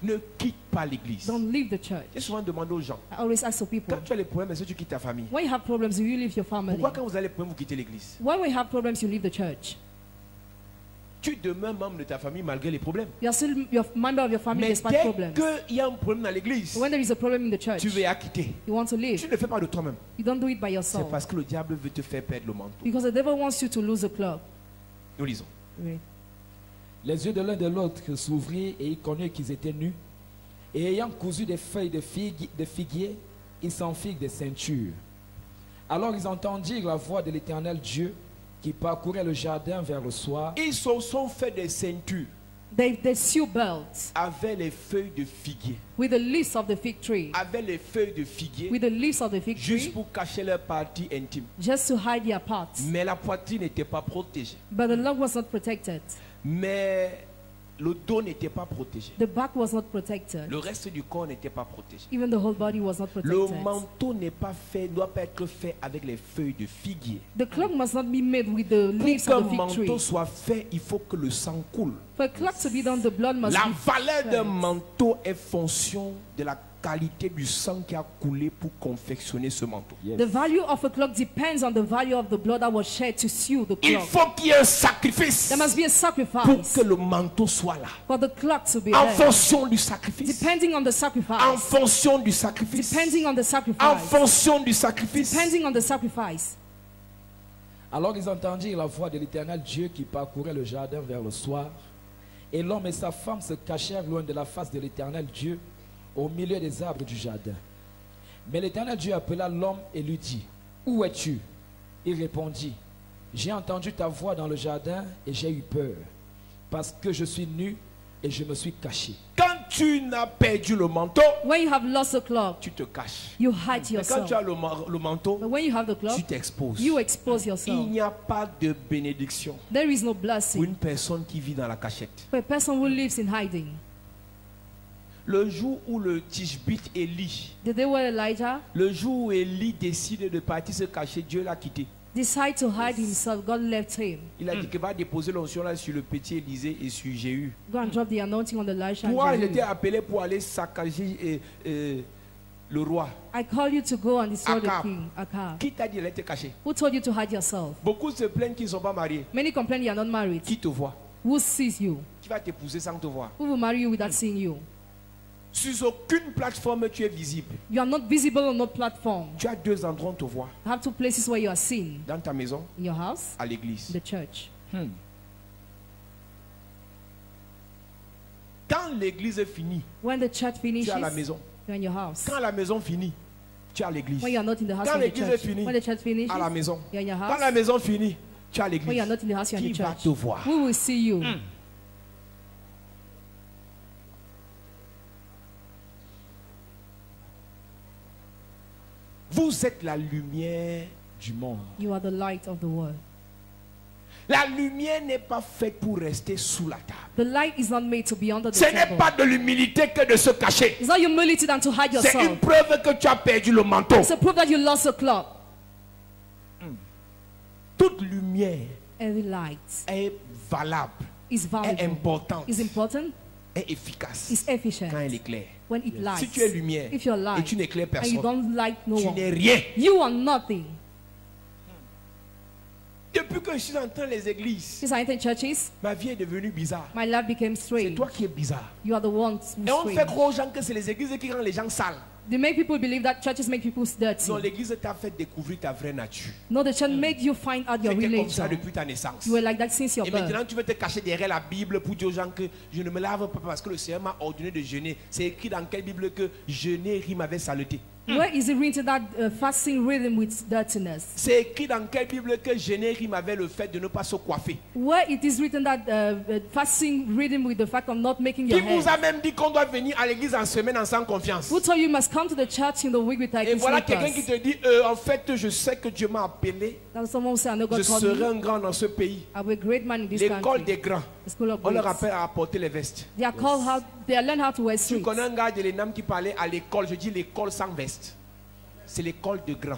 Ne quitte pas l'église. Don't leave the church. J'ai souvent demandé aux gens, I always ask the people, quand tu as les problèmes, est-ce que tu quittes ta famille? when you have problems, do you leave your family? Pourquoi quand vous avez les problèmes, vous quittez l'église? When we have problems, you leave the church. Tu demeures membre de ta famille malgré les problèmes. You are still a member of your family Mais despite dès problems. qu'il y a un problème dans l'église, When there is a problem in the church, tu veux quitter. you want to leave. Tu ne le fais pas de toi-même. You don't do it by C'est yourself. parce que le diable veut te faire perdre le manteau. Because the devil wants you to lose the club. Nous lisons. Right. Les yeux de l'un de l'autre s'ouvrirent et ils connurent qu'ils étaient nus. Et ayant cousu des feuilles de figuier, ils s'en firent des ceintures. Alors ils entendirent la voix de l'Éternel Dieu qui parcourait le jardin vers le soir. Ils se sont fait des ceintures They sew belts avec les feuilles de figuier. with the leaves of the fig tree. Avec les feuilles de figuier, With the leaves of the fig juste tree, pour cacher leur partie intime. just to hide their parts. Mais la poitrine n'était pas protégée. But the leg was not protected. Mais le dos n'était pas protégé. The back was not protected. Le reste du corps n'était pas protégé. Even the whole body was not Le protected. manteau doit pas être fait avec les feuilles de figuier. The cloak must not be made with the Pour leaves qu'un of the fig manteau tree. soit fait, il faut que le sang coule. For a cloak to be done, the blood must La be valeur d'un shed. manteau est fonction de la qualité du sang qui a coulé pour confectionner ce manteau. The value of a cloak depends on the value of the blood that was shed to sew the Il cloak. faut qu'il y ait un sacrifice There must be a pour sacrifice que le manteau soit là. for the cloak to be En there. fonction du sacrifice. Depending on the En sacrifice. fonction du sacrifice. Depending on the En sacrifice. fonction du sacrifice. Depending on the sacrifice. Alors ils entendirent la voix de l'Éternel Dieu qui parcourait le jardin vers le soir. Et l'homme et sa femme se cachèrent loin de la face de l'Éternel Dieu, au milieu des arbres du jardin. Mais l'Éternel Dieu appela l'homme et lui dit, « Où es-tu » Il répondit, « J'ai entendu ta voix dans le jardin et j'ai eu peur, parce que je suis nu et je me suis caché. » Quand tu n'as perdu le manteau, When you have lost the cloak, tu te caches. you hide Mais quand tu as yourself. le manteau, But when you have the tu cloak, t'exposes. you expose Il yourself. n'y a pas de bénédiction There is no pour blessing une personne qui vit dans la cachette. for a person who lives in hiding. Le jour où le Tishbite Élie, The day where Elijah le jour où Élie décide de partir se cacher, Dieu l'a quitté. decided to hide himself, God left him. Il a dit qu'il va déposer l'onction là sur le petit Élisée et sur Jéhu. Go and drop the anointing on Elisha. Toi, and il était Jehu. appelé pour aller saccager le roi. I call you to go and destroy the Akab. king, Akab. Qui t'a dit d'aller te cacher? Who told you to hide yourself? Beaucoup se plaignent qu'ils ne sont pas mariés. Many complain you are not married. Qui te voit? Who sees you? Qui va t'épouser sans te voir? Who will marry you without seeing you? Sur aucune plateforme tu es visible. You are not visible on no platform. Tu as deux endroits où on te voit. You have two places where you are seen. Dans ta maison, In your house, à l'église. in the church. Quand l'église est finie, When the church tu finishes, es à la maison. you're in your house. Quand la maison finit, tu es à l'église. When you're not in the house, Quand you're in the l'église est church. finie, When the church finishes, à la maison. you're in your Quand house. la maison finit, tu es à When l'église. you're not in the house, you're in Qui the va church. te voir? Who will see you? Vous êtes la lumière du monde. You are the light of the world. La lumière n'est pas faite pour rester sous la table. The light is not made to be under the Ce n'est table. pas de l'humilité que de se cacher. It's not humility than to hide C'est une yourself. preuve que tu as perdu le manteau. It's a proof that you lost the cloth. Toute lumière Every light est valable, is est valuable, importante, is important, est efficace is efficient. quand elle éclaire. When it lights, Si tu es lumière if you're et light tu n'éclaires and you personne, don't light no tu one, n'es rien. you are nothing. Depuis que je suis entré dans les églises, Since I entered churches, ma vie est devenue bizarre. my life became C'est strange. toi qui es bizarre. You are the one Et on who's fait strange. croire aux gens que c'est les églises qui rendent les gens sales. They make people believe that churches make people dirty. Non, l'église t'a fait découvrir ta vraie nature. No, the church made you find out your Tu real étais comme ça nature. depuis ta naissance. You were like that since your Et birth. maintenant, tu veux te cacher derrière la Bible pour dire aux gens que je ne me lave pas parce que le Seigneur m'a ordonné de jeûner. C'est écrit dans quelle Bible que jeûner rime avec saleté? Where is it written that fasting rhythm with dirtiness? C'est écrit dans quelle Bible que jeûner rime avec le fait de ne pas se coiffer? Where it is written that fasting rhythm with the fact of not making Qui your vous hair? a même dit qu'on doit venir à l'église en semaine en sans confiance? Who told you you must come to the church in the week with Et like voilà quelqu'un qui slippers? te dit, en fait, je sais que Dieu m'a appelé. That's someone who say, I know Je God called serai me. un grand dans ce pays. I will be a great man in this L'école country. des grands. The school of On leur greats. appelle à apporter les vestes. They are called how they are learned how to wear Tu suits. connais un gars de l'ENAM qui parlait à l'école. Je dis l'école sans veste. C'est l'école de grands.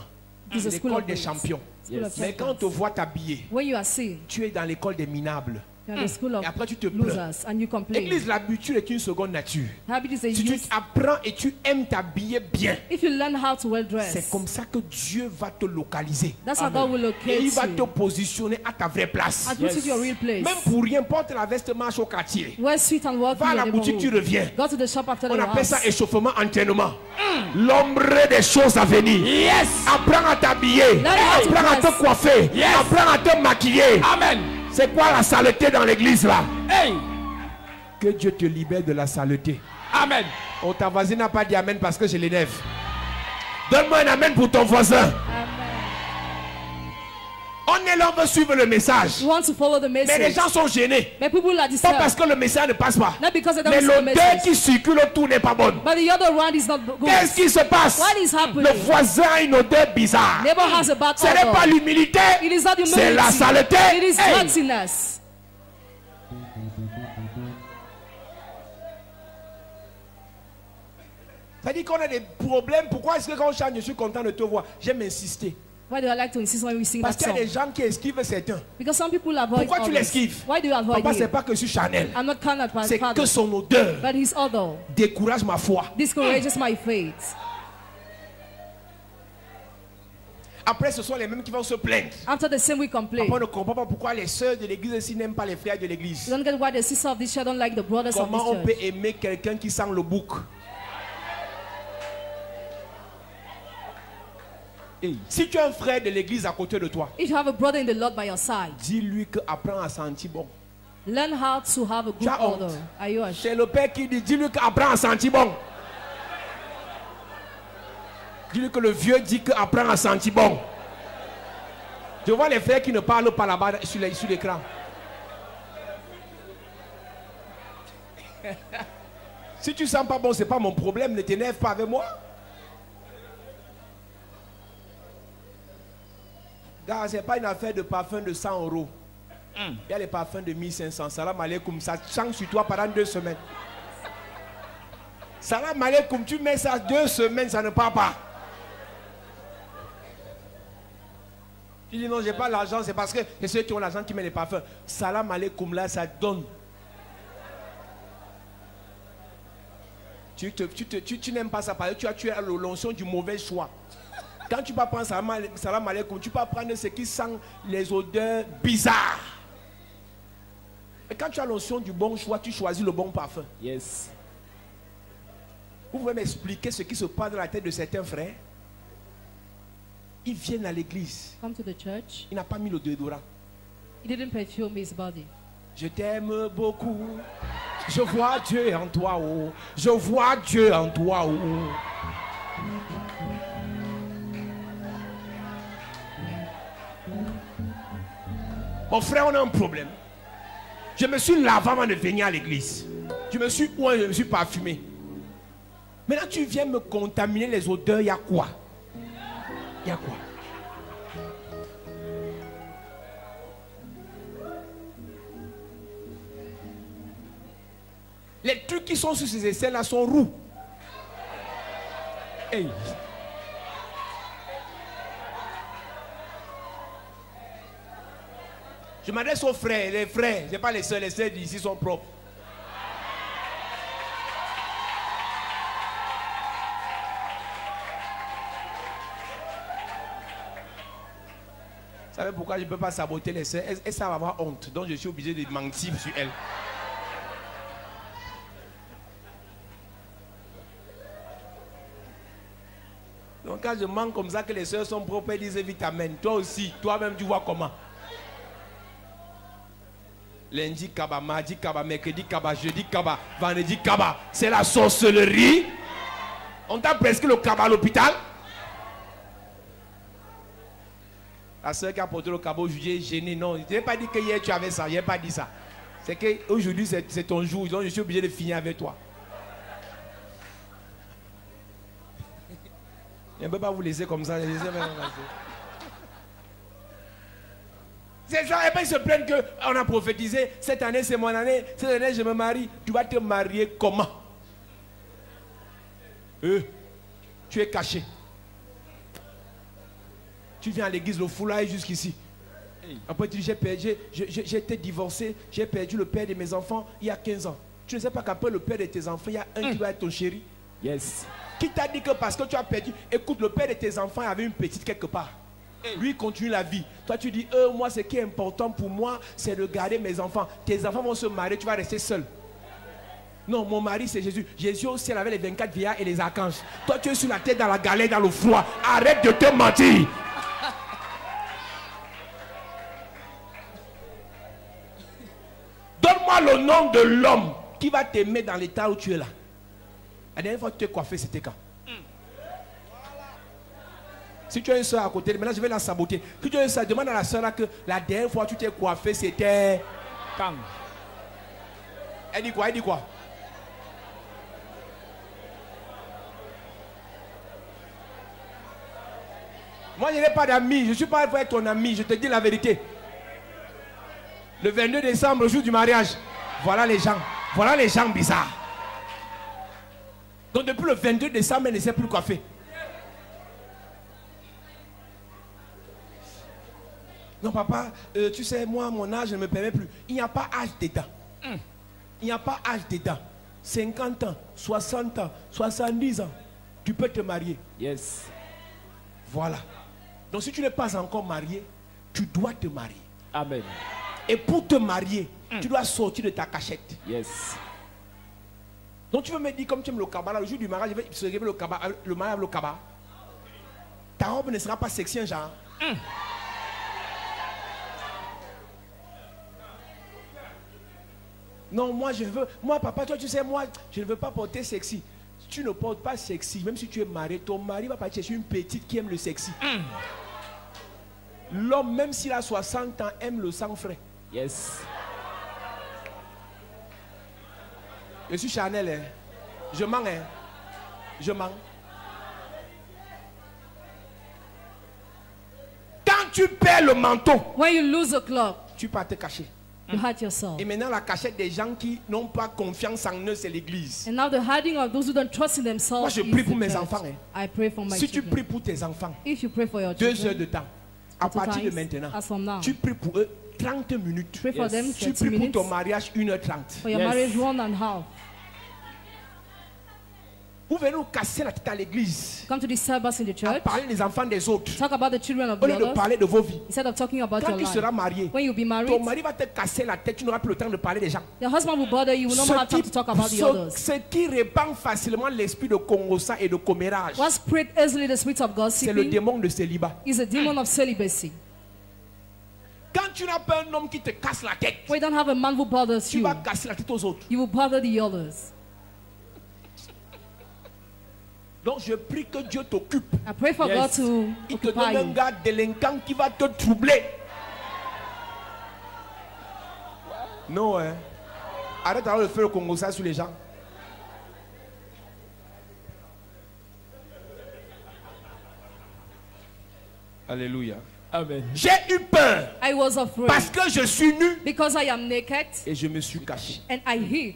It's a C'est school l'école of des greats. champions. School of Mais quand on te champions. voit t'habiller, When you are seen, tu es dans l'école des minables. you are the school of Et après tu te plains. losers and you complain. L'église, l'habitude est une seconde nature. Habit is a Si tu use. apprends et tu aimes t'habiller bien, If you learn how to well dress, c'est comme ça que Dieu va te localiser. that's how God will Et locate il va te you positionner à ta vraie place. and put you to your real place. Même pour rien, porte la veste, marche au quartier. Wear sweet and walk Va à in la your boutique, tu neighborhood. reviens. Go to the shop after On the appelle ça house. échauffement, entraînement. L'ombre des choses à venir. Yes. Apprends à t'habiller. Learn how to Apprends à dress. te coiffer. Yes. Apprends à te maquiller. Amen. C'est quoi la saleté dans l'église là? Hey. Que Dieu te libère de la saleté. Amen. Oh, ta voisine n'a pas dit amen parce que je l'énerve. Donne-moi un amen pour ton voisin. On est là, on veut suivre le message. You want to follow the Mais les message. gens sont gênés. But people are Pas parce disturbed. que le message ne passe pas. Not because they don't Mais listen to the l'odeur message. qui circule autour n'est pas bonne. But the other one is not good. Qu'est-ce qui se passe? What is happening? Le voisin a une odeur bizarre. Neighbor has a bad Ce n'est pas odor. l'humilité, It is not humility. c'est la saleté. It is Hey. dirtiness. Ça dit qu'on a des problèmes. Pourquoi est-ce que quand on chante, je suis content de te voir? J'aime insister. Why do I like to insist when we sing Parce that qu'il y a song? des gens qui esquivent certains. Because some people avoid Pourquoi tu others. l'esquives? Why do you avoid Papa, c'est him? pas que je suis Chanel. I'm not carnal, C'est que father, son odeur but his odor décourage ma foi. discourages my faith. Après, ce sont les mêmes qui vont se plaindre. After the same we complain. Papa, on ne comprend pas pourquoi les sœurs de l'église ici n'aiment pas les frères de l'église. You don't get why the sisters of this church don't like the brothers of Comment on this peut church. aimer quelqu'un qui sent le bouc? Si tu as un frère de l'église à côté de toi, If you have a brother in the Lord by your side, dis-lui que apprends à sentir bon. learn how to have a good Tu as honte. odor. Are you ashamed? C'est le père qui dit, dis-lui qu'apprends à sentir bon. Dis-lui que le vieux dit qu'apprends à sentir bon. Je vois les frères qui ne parlent pas là-bas sur l'écran. Si tu sens pas bon, c'est pas mon problème, ne t'énerve pas avec moi. Gars, c'est pas une affaire de parfum de 100 €. Il y a les parfums de 1500. Salam alaikum, ça change sur toi pendant 2 semaines. Salam alaikum, tu mets ça 2 semaines, ça ne part pas. Tu dis non, j'ai pas l'argent, c'est parce que c'est ceux qui ont l'argent qui mettent les parfums. Salam alaikum, là, ça donne. Tu n'aimes pas ça parce que tu as l'onction du mauvais choix. Quand tu vas prendre salam alaikum, tu peux prendre ce qui sent les odeurs bizarres. Et quand tu as l'onction du bon choix, tu choisis le bon parfum. Yes. Vous pouvez m'expliquer ce qui se passe dans la tête de certains frères? Ils viennent à l'église. Come to the church. Il n'a pas mis le déodorant. He didn't perfume his body. Je t'aime beaucoup. Je vois Dieu en toi, oh. Je vois Dieu en toi, oh. Mon frère, on a un problème. Je me suis lavé avant de venir à l'église. Je me suis parfumé. Maintenant, tu viens me contaminer les odeurs. Il y a quoi? Il y a quoi? Les trucs qui sont sur ces aisselles-là sont roux. Hey. Je m'adresse aux frères, les frères, ce n'est pas les sœurs d'ici sont propres. Vous savez pourquoi je ne peux pas saboter les sœurs? Elles savent avoir honte, donc je suis obligé de mentir sur elles. Donc quand je mens comme ça que les sœurs sont propres, elles disent vite amen. Toi aussi, toi-même tu vois comment. Lundi kaba, mardi kaba, mercredi kaba, jeudi kaba, vendredi kaba. C'est la sorcellerie. On t'a presque le kaba à l'hôpital. La soeur qui a porté le kaba aujourd'hui est gênée. Non, je n'ai pas dit que hier tu avais ça. Je n'ai pas dit ça. C'est qu'aujourd'hui c'est ton jour. Donc je suis obligé de finir avec toi. Je ne peux pas vous laisser comme ça. C'est ça, et puis ils se plaignent qu'on a prophétisé, cette année c'est mon année, cette année je me marie. Tu vas te marier comment? Tu es caché. Tu viens à l'église, le foulard est jusqu'ici. Après tu dis, j'ai été divorcé, j'ai perdu le père de mes enfants il y a 15 ans. Tu ne sais pas qu'après le père de tes enfants, il y a un qui va être ton chéri? Yes. Qui t'a dit que parce que tu as perdu, écoute, le père de tes enfants avait une petite quelque part. Lui continue la vie. Toi tu dis, moi ce qui est important pour moi, c'est de garder mes enfants. Tes enfants vont se marier, tu vas rester seul. Non, mon mari c'est Jésus. Jésus au ciel avait les 24 vieillards et les archanges. Toi tu es sur la tête dans la galère, dans le froid. Arrête de te mentir. Donne-moi le nom de l'homme qui va t'aimer dans l'état où tu es là. La dernière fois que tu t'es coiffé, c'était quand? Si tu as une soeur à côté, maintenant je vais la saboter. Si tu as une soeur, demande à la soeur là que la dernière fois que tu t'es coiffé, c'était quand? Elle dit quoi? Elle dit quoi? Moi je n'ai pas d'amis, je ne suis pas avec ton ami, je te dis la vérité. Le 22 décembre, le jour du mariage, voilà les gens bizarres. Donc depuis le 22 décembre, elle ne sait plus coiffer. Non papa, tu sais, moi mon âge ne me permet plus. Il n'y a pas âge dedans. Il n'y a pas âge dedans. 50 ans, 60 ans, 70 ans, tu peux te marier. Yes. Voilà. Donc si tu n'es pas encore marié, tu dois te marier. Amen. Et pour te marier, tu dois sortir de ta cachette. Yes. Donc tu veux me dire, comme tu aimes le kaba, là, le jour du mariage, je vais célébrer le kaba, le mariage avec le kaba. Ta robe ne sera pas sexy, un genre. Non, moi je veux. Moi, papa, toi, tu sais, moi, je ne veux pas porter sexy. Tu ne portes pas sexy, même si tu es marié, ton mari va partir chercher une petite qui aime le sexy. L'homme, même s'il a 60 ans, aime le sang frais. Yes. Je suis Chanel, hein. Je mens, hein. Je mens. Quand tu perds le manteau, When you lose a cloak, tu pars te cacher. you hide yourself. Et maintenant, la cachette des gens qui n'ont pas confiance en eux, c'est l'église. And now the hiding of those who don't trust in themselves. Moi, je is prie the pour mes church. enfants, hein. I pray for my Si tu children. pries pour tes enfants, If you pray for your 2 children, heures de temps, à At all partir de times, maintenant, as from now, tu pries pour eux 30 minutes. pray for Yes. them Tu 30 pries pour minutes. ton mariage 1h30. For your Yes. marriage 1.5. Vous venez nous casser la tête à l'église. Come to disturb us in the À church. parler des enfants des autres. Talk about the children of Au the lieu de others. parler de vos vies. Instead of talking about Quand your tu life. seras marié, When you be married, ton mari va te casser la tête. Tu n'auras plus le temps de parler des gens. your husband will bother you. You will not have time to talk about the others. Ce qui répand facilement l'esprit de congossa et de commérage, What spread easily the spirit of c'est le gossiping démon de célibat. is a demon of celibacy. Quand tu n'as pas un homme qui te casse la tête, When you don't have a man who bothers tu you, vas casser la tête aux autres. you will bother the others. Donc je prie que Dieu t'occupe. I pray for Yes. God to Il te occupy donne un you. gars délinquant qui va te troubler. Non, hein. Arrête alors de faire le Congo ça sur les gens. Alléluia. Amen. J'ai eu peur I was afraid parce que je suis nu because I am naked et je me suis caché. and I hid.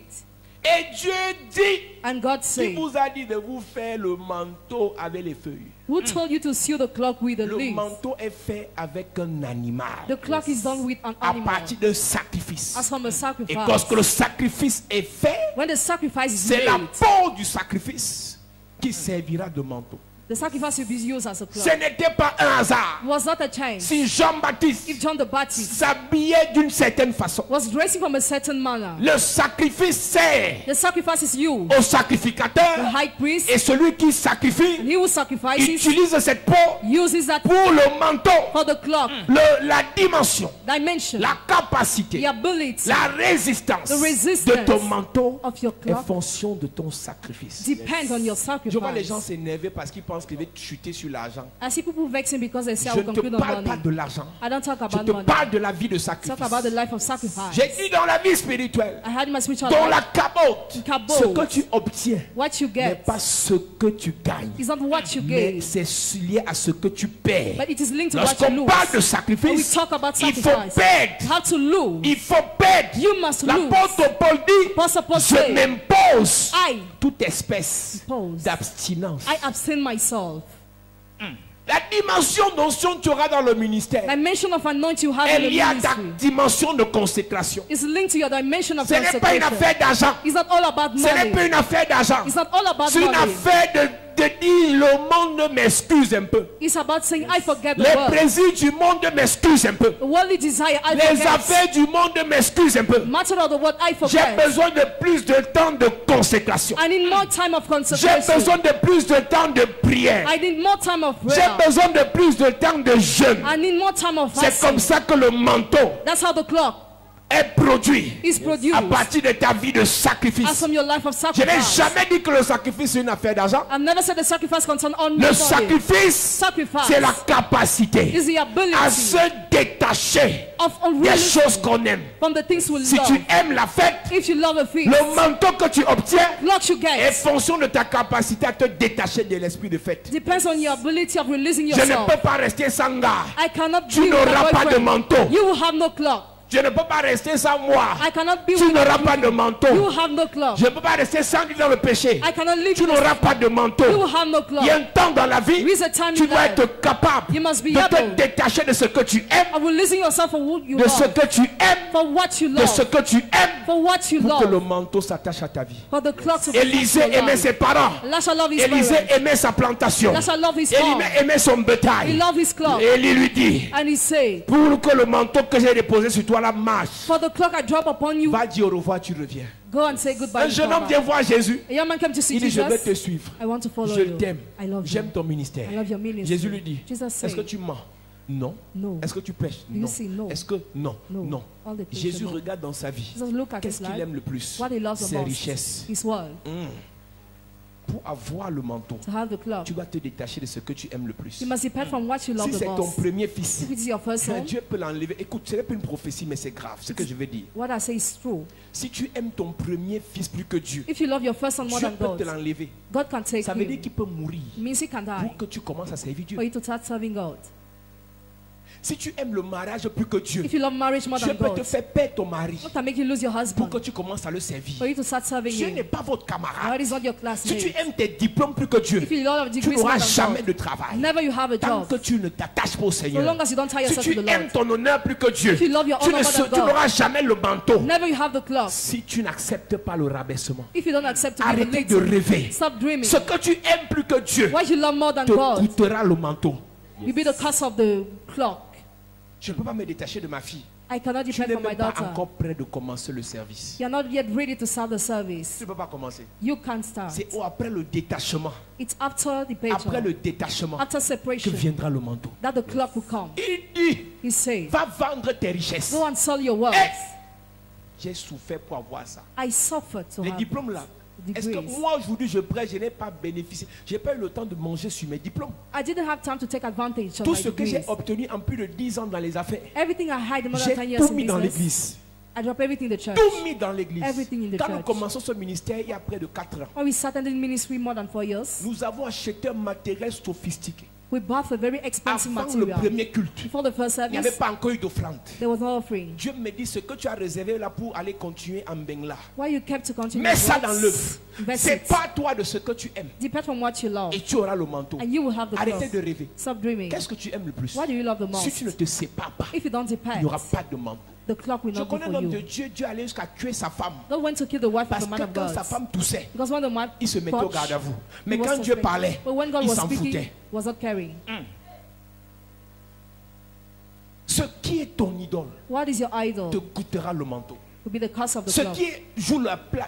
Et Dieu dit, And God qui said, vous a dit de vous faire le manteau avec les feuilles. who told you to sew the cloak with the Le leaves? manteau est fait avec un animal. The cloak is done with an À animal partir d'un sacrifice. as from a Et sacrifice. lorsque le sacrifice est fait, When the sacrifice is c'est la made, peau du sacrifice qui servira de manteau. the sacrifice will be used as a Ce cloak. n'était pas un hasard. It was not a change. Si Jean-Baptiste If John the Baptist s'habillait d'une certaine façon, was dressing from a certain manner, le sacrifice sert the sacrifice is used. au The sacrificateur high priest, et celui qui and sacrifie he who sacrifices, utilise cette peau uses that pour le manteau, for the clock, la dimension, dimension, la capacité, the ability la résistance The resistance de ton manteau of your est clock fonction de ton sacrifice. depends on your Je vois les gens sacrifice. s'énerver parce qu'ils pensent qu'ils vont chuter sur l'argent. I see people vexing because they say I Je will ne conclude te on parle pas money. de l'argent. I don't talk Je about te money. parle de la vie de I sacrifice. talk about the life of sacrifice. J'ai dit dans la vie spirituelle, I had in my spiritual dans la life, cabote, Cabote. ce que tu obtiens what you n'est get pas ce que tu gagnes, is not what you mais get, c'est lié à ce que tu perds. but it is linked to what you Lorsqu'on lose. parle de When we sacrifice, talk about il faut sacrifice, perdre. you have to lose. Il faut perdre. You must lose. L'apôtre Paul dit, Apostle Paul je said, m'impose I toute espèce impose. d'abstinence. I abstain myself. La dimension d'onction que tu auras dans le ministère Dimension of anointing you have est in the liée à ta ministry dimension de consécration. is linked to your dimension of Ce n'est pas une consecration. affaire d'argent. It's not all about Ce n'est pas money. une affaire d'argent. It's not all about C'est une money. affaire de dire le monde m'excuse un peu. It's about saying I forget the Les world. plaisirs du monde m'excusent un peu. The worldly desire I Les forget. affaires du monde m'excusent un peu. Matter of the world I J'ai forget. besoin de plus de temps de consécration. I need more time of J'ai consecration. besoin de plus de temps de prière. I need more time of J'ai prayer. besoin de plus de temps de jeûne. I need more time of C'est comme fasting. ça que le manteau That's how the clock est produit is produced à partir de ta vie de as sacrifice. from your life of Je n'ai sacrifice. jamais dit que le sacrifice est une affaire d'argent. I've never said the sacrifice concern on Le money. sacrifice, Sacrifice c'est la capacité is the à ability se détacher of des unrealistic choses qu'on aime. from the things we Si love. tu aimes la fête, If you love a feast, le manteau que tu obtiens clock you est get fonction de ta capacité à te détacher de l'esprit de fête. depends on your ability of releasing Je ne yourself. peux pas rester sans gars. I cannot Tu be with n'auras my pas de boyfriend. manteau. You will have no clock. Je ne peux pas rester sans moi. I cannot be Tu with n'auras pas de you. manteau. You will have no clock. Je ne peux pas rester sans vivre dans le péché. I cannot live Tu in n'auras pas de manteau. You will have no Il y a clock. un temps dans la vie, There is a time tu in dois life être capable You must be de te able détacher de ce que tu aimes, of releasing yourself for what you de ce love, que tu aimes, for what you de ce love, que tu aimes, for what you pour que le love, manteau s'attache à ta vie. for the clock to Élisée protect your aimait life. ses parents. Elisha loved his Élisée parents. aimait sa plantation. Elisha loved his farm. Élisée aimait son He bétail. loved his clock. Élie lui dit, And he said, pour que le manteau que j'ai déposé sur toi là marche, for the clock I drop upon you, va dire au revoir, tu reviens. go and say goodbye. Un to jeune homme Papa. vient voir Jésus. A young man came to see Il dit, je vais te Jesus. suivre. I want to follow Je you. t'aime. I love you. J'aime ton ministère. I love your ministry. Jésus lui dit, Jesus est-ce que said, tu mens? Non. No. Est-ce que tu pêches? You Non. say no. Est-ce que non? No. Non. All the things Jésus you know. regarde dans sa vie. Jesus look at Qu'est-ce his qu'il life, aime le plus? what he loves the Ses most, richesses. his world. Pour avoir le manteau, To have the clock, tu dois te détacher de ce que tu aimes le plus. you must depend from what you love Si the c'est ton most. premier fils, If it's your first son, Dieu peut l'enlever. Écoute, ce n'est pas une prophétie, mais c'est grave. Ce que je veux dire. what I say is true. Si tu aimes ton premier fils plus que Dieu, If you love your first son more Dieu than peut te God, l'enlever. God can take Ça veut dire him. qu'il peut mourir Means he can die pour que tu commences à servir Dieu. for you to start serving God. Si tu aimes le mariage plus que Dieu, If you love marriage more Dieu than peut te God, faire perdre ton mari what can make you lose your pour husband? que tu commences à le servir. For you to start serving Dieu n'est him. pas votre God camarade. is not your Si classmate. tu aimes tes diplômes plus que Dieu, If you love tu degrees more n'auras than jamais God, de travail. never you have a Tant job. que tu ne t'attaches pas au So Seigneur. long as you don't tie Si yourself tu to the aimes Lord, ton honneur plus que Dieu, if you love your tu honor more than tu God, n'auras jamais le manteau. never you have the clock. Si tu n'acceptes pas le rabaissement, If you don't accept to be arrêtez de humiliated, rêver. stop dreaming. Ce que tu aimes plus que Dieu What you love more than te God coûtera le manteau. will be the cost of the clock. Je ne peux pas me détacher de ma fille. I cannot Tu depend n'es on my même pas daughter. encore prêt de commencer le service. You're not yet ready to start the Tu service. ne peux pas commencer. You can't start. C'est après le détachement, It's after the après le paycheck, détachement after que separation, viendra le manteau. that the clock will come. Il dit, He said, va vendre tes richesses. go and sell your wealth. J'ai souffert pour avoir ça. I suffered to Les have diplômes là. Est-ce que degrees. moi aujourd'hui je prêche, je n'ai pas bénéficié. Je n'ai pas eu le temps de manger sur mes diplômes. I didn't have time to take advantage of Tout my ce que j'ai degrees. obtenu en plus de 10 ans dans les affaires, Everything I had more than j'ai 10 years tout in mis dans business, l'église. I dropped everything in the church. Tout mis dans l'église. Everything in the Quand nous church. commençons ce ministère il y a près de 4 ans, When we started in ministry more than 4 years, nous avons acheté un matériel sophistiqué. we bought a very expensive Avant le material. premier culte, Before the first il n'y avait service, pas encore eu d'offrande. there was no offering. Dieu me dit ce que tu as réservé là pour aller continuer en Bengla. Why you kept to continue? Mets ça works, dans l'œuvre. invest C'est it. pas toi de ce que tu aimes. Depend from what you love, Et tu auras le manteau. and you will have the Arrêtez cloth. de rêver. Stop dreaming. Qu'est-ce que tu aimes le plus? What do you love the Si tu ne most? te sépares pas, If you don't il depart, n'y aura pas de manteau. the clock will Je not be connais un for homme de you. Dieu, Dieu allait jusqu'à tuer sa femme. God went to kill the wife of Parce the man que of quand God. sa femme toussait, Because when the man il se mettait au touched, garde à vous. Mais he was quand Dieu suffering. parlait, But when God il was s'en speaking, foutait. was not caring. Ce qui est ton idole What is your idol? te coûtera le manteau. Will be the cost of the Ce cloth. qui joue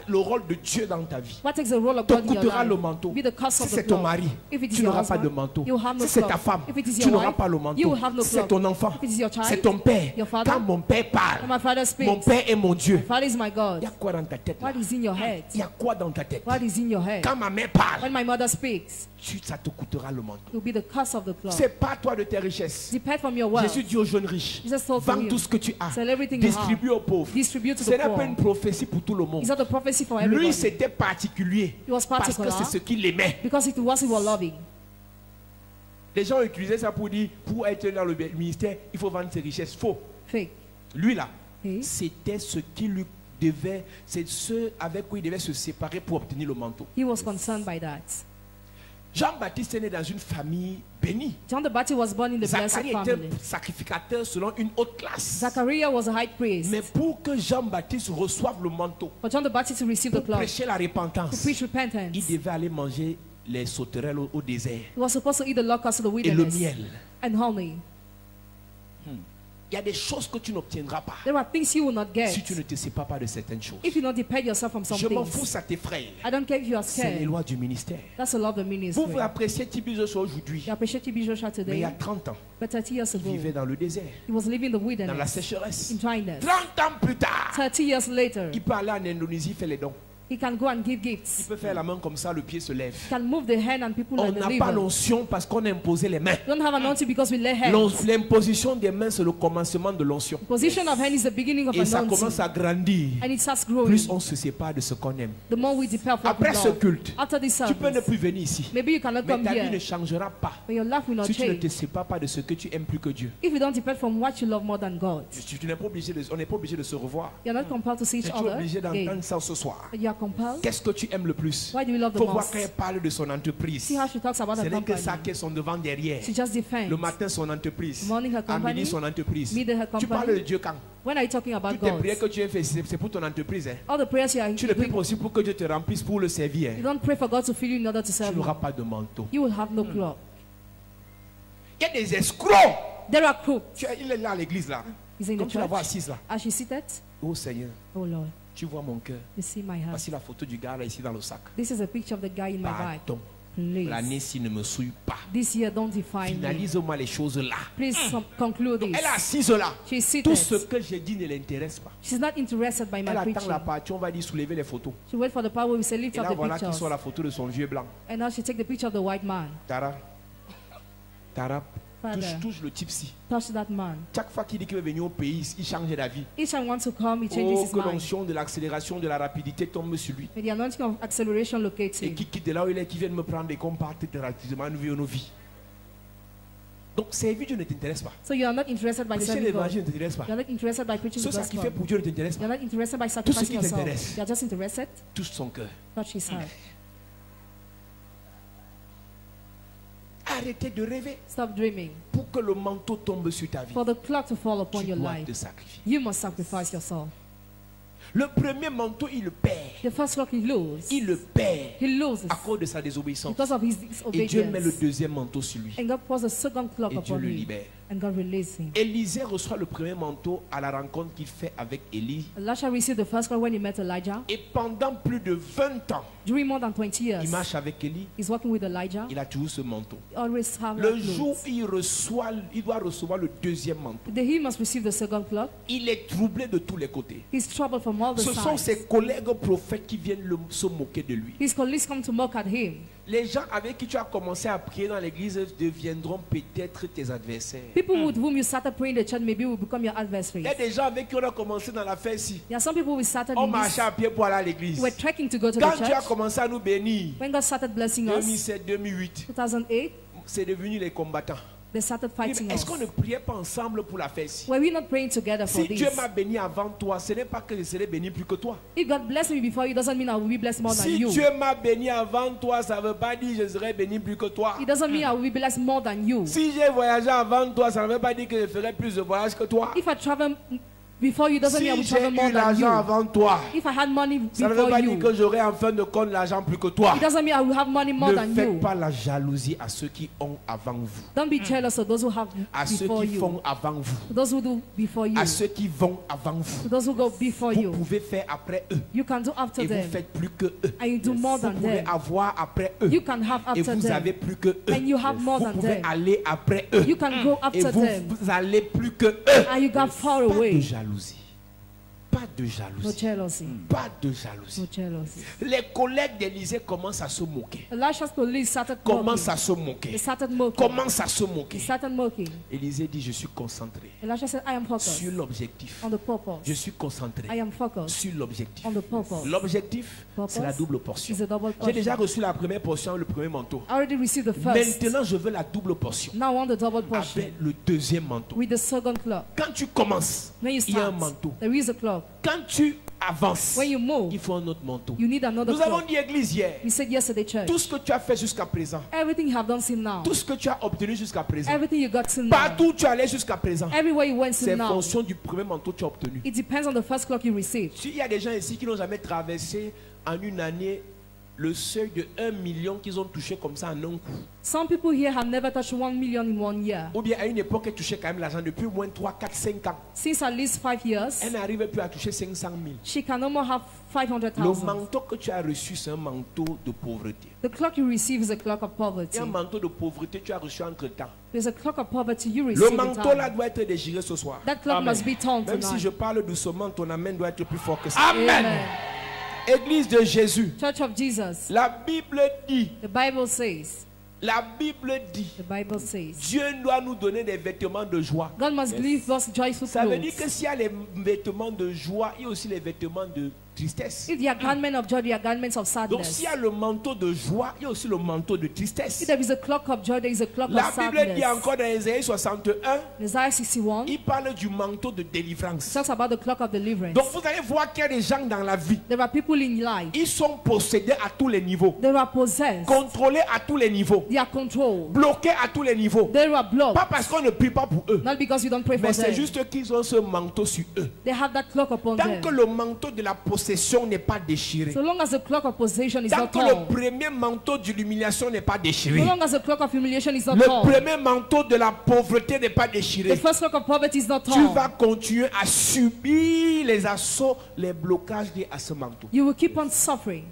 le rôle de Dieu dans ta vie What takes the role of te God in your coûtera le life? manteau. Be the cost Si of c'est the ton cloth. mari, If it is tu your n'auras pas de husband, manteau. you will have no Si c'est ta cloth. femme, If it is tu your n'auras wife, pas le you manteau. will have no Si c'est cloth. ton enfant, If it is your child, c'est ton père. your father, Quand mon père parle, when my father speaks, mon père est mon Dieu. my father is my Il God. y a quoi dans ta tête là? What is in your head? Il y a quoi dans ta tête? What is in your head? Quand ma mère parle, When my mother speaks, ça te coûtera le manteau. it will be the cost of the cloth. C'est pas toi de tes richesses. Depend from your wealth. Jésus dit aux jeunes riches, Jesus told vends him, tout ce que tu as, sell everything you distribue have. aux pauvres. Distribute to Ce the n'est pas poor. une prophétie pour tout le monde. It's not a prophecy for Lui, everybody. c'était particulier It was parce que particular c'est ce qu'il aimait. because it was he was loving. Les gens utilisaient ça pour dire, pour être dans le ministère, il faut vendre ses richesses. Faux. Fake. Lui là, Okay. c'était ce qui lui devait, c'est ce avec quoi il devait se séparer pour obtenir le manteau. He was concerned by that. Jean-Baptiste est né dans une famille bénie. John the Baptist was born in the blessed Zacharie était family. sacrificateur selon une haute classe. Zachariah was a high priest. Mais pour que Jean-Baptiste reçoive le manteau, For John the Baptist to receive the pour cloth, prêcher la to repentance, preach repentance, il devait aller manger les sauterelles au désert he was supposed to eat the locusts of the et le wilderness miel. and honey. Il y a des choses que tu n'obtiendras pas There are things you will not get si tu ne te sépares pas de certaines choses. if you don't depend yourself from some Je m'en things. fous, ça t'effraie. I don't care if you are C'est les scared. lois du ministère. That's the law of the Vous ministry. vous appréciez Tibi Joshua aujourd'hui, You appreciate TB Joshua mais il y today, a 30 ans, but 30 years il ago, vivait dans le désert, he was living in the dans la wilderness, sécheresse. in dryness. 30 ans plus tard, 30 years later, il peut aller en Indonésie faire les dons. he can go and give Il gifts. peut faire la main comme ça, le pied se lève. He can move the hand and people On are n'a pas delivered. l'onction parce qu'on a imposé les mains. We don't have anointing because we lay hands. L'imposition des mains, c'est le commencement de l'onction. Position of hand is the beginning of Et ça anointing. commence à grandir. And it starts growing. Plus on se sépare de ce qu'on aime. The more we depart from Après ce love. culte, After this tu peux ne service, plus venir ici. maybe you cannot Mais come ta vie ne here, changera pas but your life will not si tu ne te change sépares pas de ce que tu aimes plus que Dieu. if you don't depend from what you love more than God. Tu n'es pas obligé de, on n'est pas obligé de se revoir. You're not compelled to see each Mais tu es other obligé again, d'entendre ça ce soir. but you are compelled. Qu'est-ce que tu aimes le plus? Why do you love the Faut voir most? quand elle parle de son entreprise. See how she talks about Ce her n'est que ça company. qu'elles sont devant derrière. She just defends. Le matin, son entreprise. Morning, her À company. midi, son entreprise. Midday, her Tu company. parles de Dieu quand? When are you talking about Toutes tes God? prières que tu as faites, c'est pour ton entreprise. Hein. All the prayers you are Tu ne pries doing, pas aussi pour que Dieu te remplisse pour le servir. you Hein. don't pray for God to fill you in order to Tu serve n'auras Him. pas de manteau. You will have no cloth. Il y a des escrocs. There are crooks. Il est là à l'église là. He's in Comme the tu la vois church. assise là. As she's seated, Oh Seigneur, oh Lord, tu vois mon cœur. you see my heart. Voici la photo du gars là ici dans le sac. This is a picture of the guy in my bag. Pardon. Please. L'année-ci ne me souille pas. This year, don't define me. Finalise-moi les choses là. Please conclude Elle est this. assise là. She's Tout ce seated. que j'ai dit ne l'intéresse pas. She's not interested by Elle my attend preaching. la partie, on va dire soulever les photos. She wait for the power. We say lift Et up là the voilà qui pictures. sort la photo de son vieux blanc. And now she take the picture of the white man. Tara. Tara. Father. Touche le type ci. Touch that man. Chaque fois qu'il dit qu'il veut venir au pays, il change d'avis. Each time wants to come, he changes Oh, his que mind. l'onction de l'accélération, de la rapidité tombe sur lui. May the anointing of acceleration locate Et him. qui quitte de là où il est, qui vient de me prendre et qu'on parte rapidement, nous vivons nos vies. Donc, servir Dieu ne t'intéresse pas. So you are not interested by Prêcher serving God. l'évangile ne t'intéresse pas. You are not interested by preaching Ce the ça qui fait gospel. pour Dieu ne t'intéresse You pas. are not interested by qui sacrificing yourself. t'intéresse. You are just interested. Touche son cœur. Touch his heart. Arrêtez de rêver. Stop dreaming. Pour que le manteau tombe sur ta vie, For the clock to fall upon tu your dois life, te sacrifier. you must sacrifice yourself. Le premier manteau, il le perd. The first clock he loses. Il le perd He loses à cause de sa désobéissance. because of his Et Dieu met le disobedience. deuxième manteau sur lui. And God pours a second clock Et Dieu upon le him. libère. And God released him. Élisée reçoit le premier manteau à la rencontre qu'il fait avec Élie. Elisha received the first call when he met Elijah. Et pendant plus de 20 ans, During more than 20 years, il marche avec Élie. he's working with Elijah. Il a toujours ce manteau. He always have Le that jour clothes. où il doit recevoir le deuxième manteau, He must receive the second cloth. il est troublé de tous les côtés. He's troubled from all the Ce sont sides. ses collègues prophètes qui viennent se moquer de lui. His colleagues come to mock at him. Les gens avec qui tu as commencé à prier dans l'église deviendront peut-être tes adversaires. People with whom you started praying in the church maybe will become your Il y a adversaries. des gens avec qui on a commencé dans la fête ici. There are some people we started On in marchait this. à pied pour aller à l'église. We're trekking to go to Quand the tu as church. commencé à nous bénir, When God started blessing us, 2007, 2008, 2008, c'est devenu les combattants. they started fighting Est-ce us. qu'on ne priait pas ensemble pour la fête ici? Were we not praying together for Si Dieu this? m'a béni avant toi, ce n'est pas que je serai béni plus que toi. If God blessed me before you, doesn't mean I will be blessed more than Si you. Dieu m'a béni avant toi, ça ne veut pas dire que je serai béni plus que toi. It doesn't mean I will be blessed more than you. Si j'ai voyagé avant toi, ça ne veut pas dire que je ferai plus de voyages que toi. If I travel before you, doesn't mean I Si will j'ai travel more eu than l'argent you. avant toi, If I had money ça ne veut before pas dire you, que j'aurai en fin de compte l'argent plus que toi. it doesn't mean I will have money more Ne than faites you. pas la jalousie à ceux qui ont avant vous, Don't be jealous of those who have à ceux before qui you. font avant vous, To those who do before you. à ceux qui vont avant To vous. those who go before Vous you. pouvez faire après eux You can do after et vous them. faites plus que eux. And you do more Vous than pouvez them. avoir après eux You can have et after vous avez them. plus que eux. And you have more Vous than pouvez them. aller après eux You can go et after them. vous allez plus que eux. And you got far Pas de away. jalousie. Pas de No jalousie. jealousy. Pas de jalousie. No jealousy. Les collègues d'Élysée commencent à se moquer. Elisha's police started Commencent mocking. à se moquer. They started mocking. Commencent à se They moquer. started mocking. Élisée dit, je suis concentré Elisha said, I am focused sur l'objectif. on the purpose. Je suis concentré I am focused sur l'objectif. on the purpose. L'objectif, c'est la double Is portion. a double J'ai déjà portion. reçu la première portion, le premier manteau. I already received the first. Maintenant, je veux la double portion Now I want the double portion avec le deuxième manteau. with the second clock. Quand tu commences, When you il y a un start, manteau. there is a clock. Quand tu avances, When you move, il faut un autre manteau. you need another Nous avons clock. dit église hier, We said yesterday, church, tout ce que tu as fait jusqu'à présent, everything you have done till now, tout ce que tu as obtenu jusqu'à présent, everything you got till now, partout où tu es allé jusqu'à présent, everywhere you went till c'est en now, fonction du premier manteau que tu as obtenu. it depends on the first clock you received. S'il y a des gens ici qui n'ont jamais traversé en une année le seuil de 1 million qu'ils ont touché comme ça en un coup, Some people here have never touched 1 million in 1 year. ou bien à une époque, elle touchait quand même l'argent depuis au moins 3, 4, 5 ans, Since at least 5 years, elle n'arrive plus à toucher 500 000. she can no more have Le 500,000. manteau que tu as reçu, c'est un manteau de pauvreté. The clock you receive is a clock of Et poverty. un manteau de pauvreté, tu as reçu entre-temps. There's a clock of poverty you Le receive in manteau là time. doit être déchiré ce soir. That clock Amen. must be torn Même si tonight. je parle doucement, ton amen doit être plus fort que ça. Amen. Église de Jésus. Church of Jesus. La Bible dit, The Bible says, the Bible says, Dieu doit nous donner des vêtements de joie. God must give us joyful Ça veut dire que clothes. s'il y a les vêtements de joie, il y a aussi les vêtements de tristesse. If they are garments of joy, they are garments of Donc sadness. s'il y a le manteau de joie, il y a aussi le manteau de If tristesse. there is a clock of joy, there is a clock La of Bible dit sadness. encore dans Isaïe 61, Isaiah 61 il parle du manteau de délivrance. talks about the clock of deliverance. Donc vous allez voir qu'il y a des gens dans la vie, There are people in life. ils sont possédés à tous les niveaux, They are possessed. contrôlés à tous les niveaux, They are controlled. bloqués à tous les niveaux. They are blocked. Pas parce qu'on ne prie pas pour eux, Not because you don't pray for mais c'est them. juste qu'ils ont ce manteau sur eux. They have that clock upon Tant them. que le manteau de la possession n'est pas déchiré, So long as the clock of possession is tant not que torn. le premier manteau de l'humiliation n'est pas déchiré, So long as the clock of humiliation is not le torn. premier manteau de la pauvreté n'est pas The déchiré, first clock of poverty is not tu torn. vas continuer à subir les assauts, les blocages liés à ce manteau. You will keep on suffering.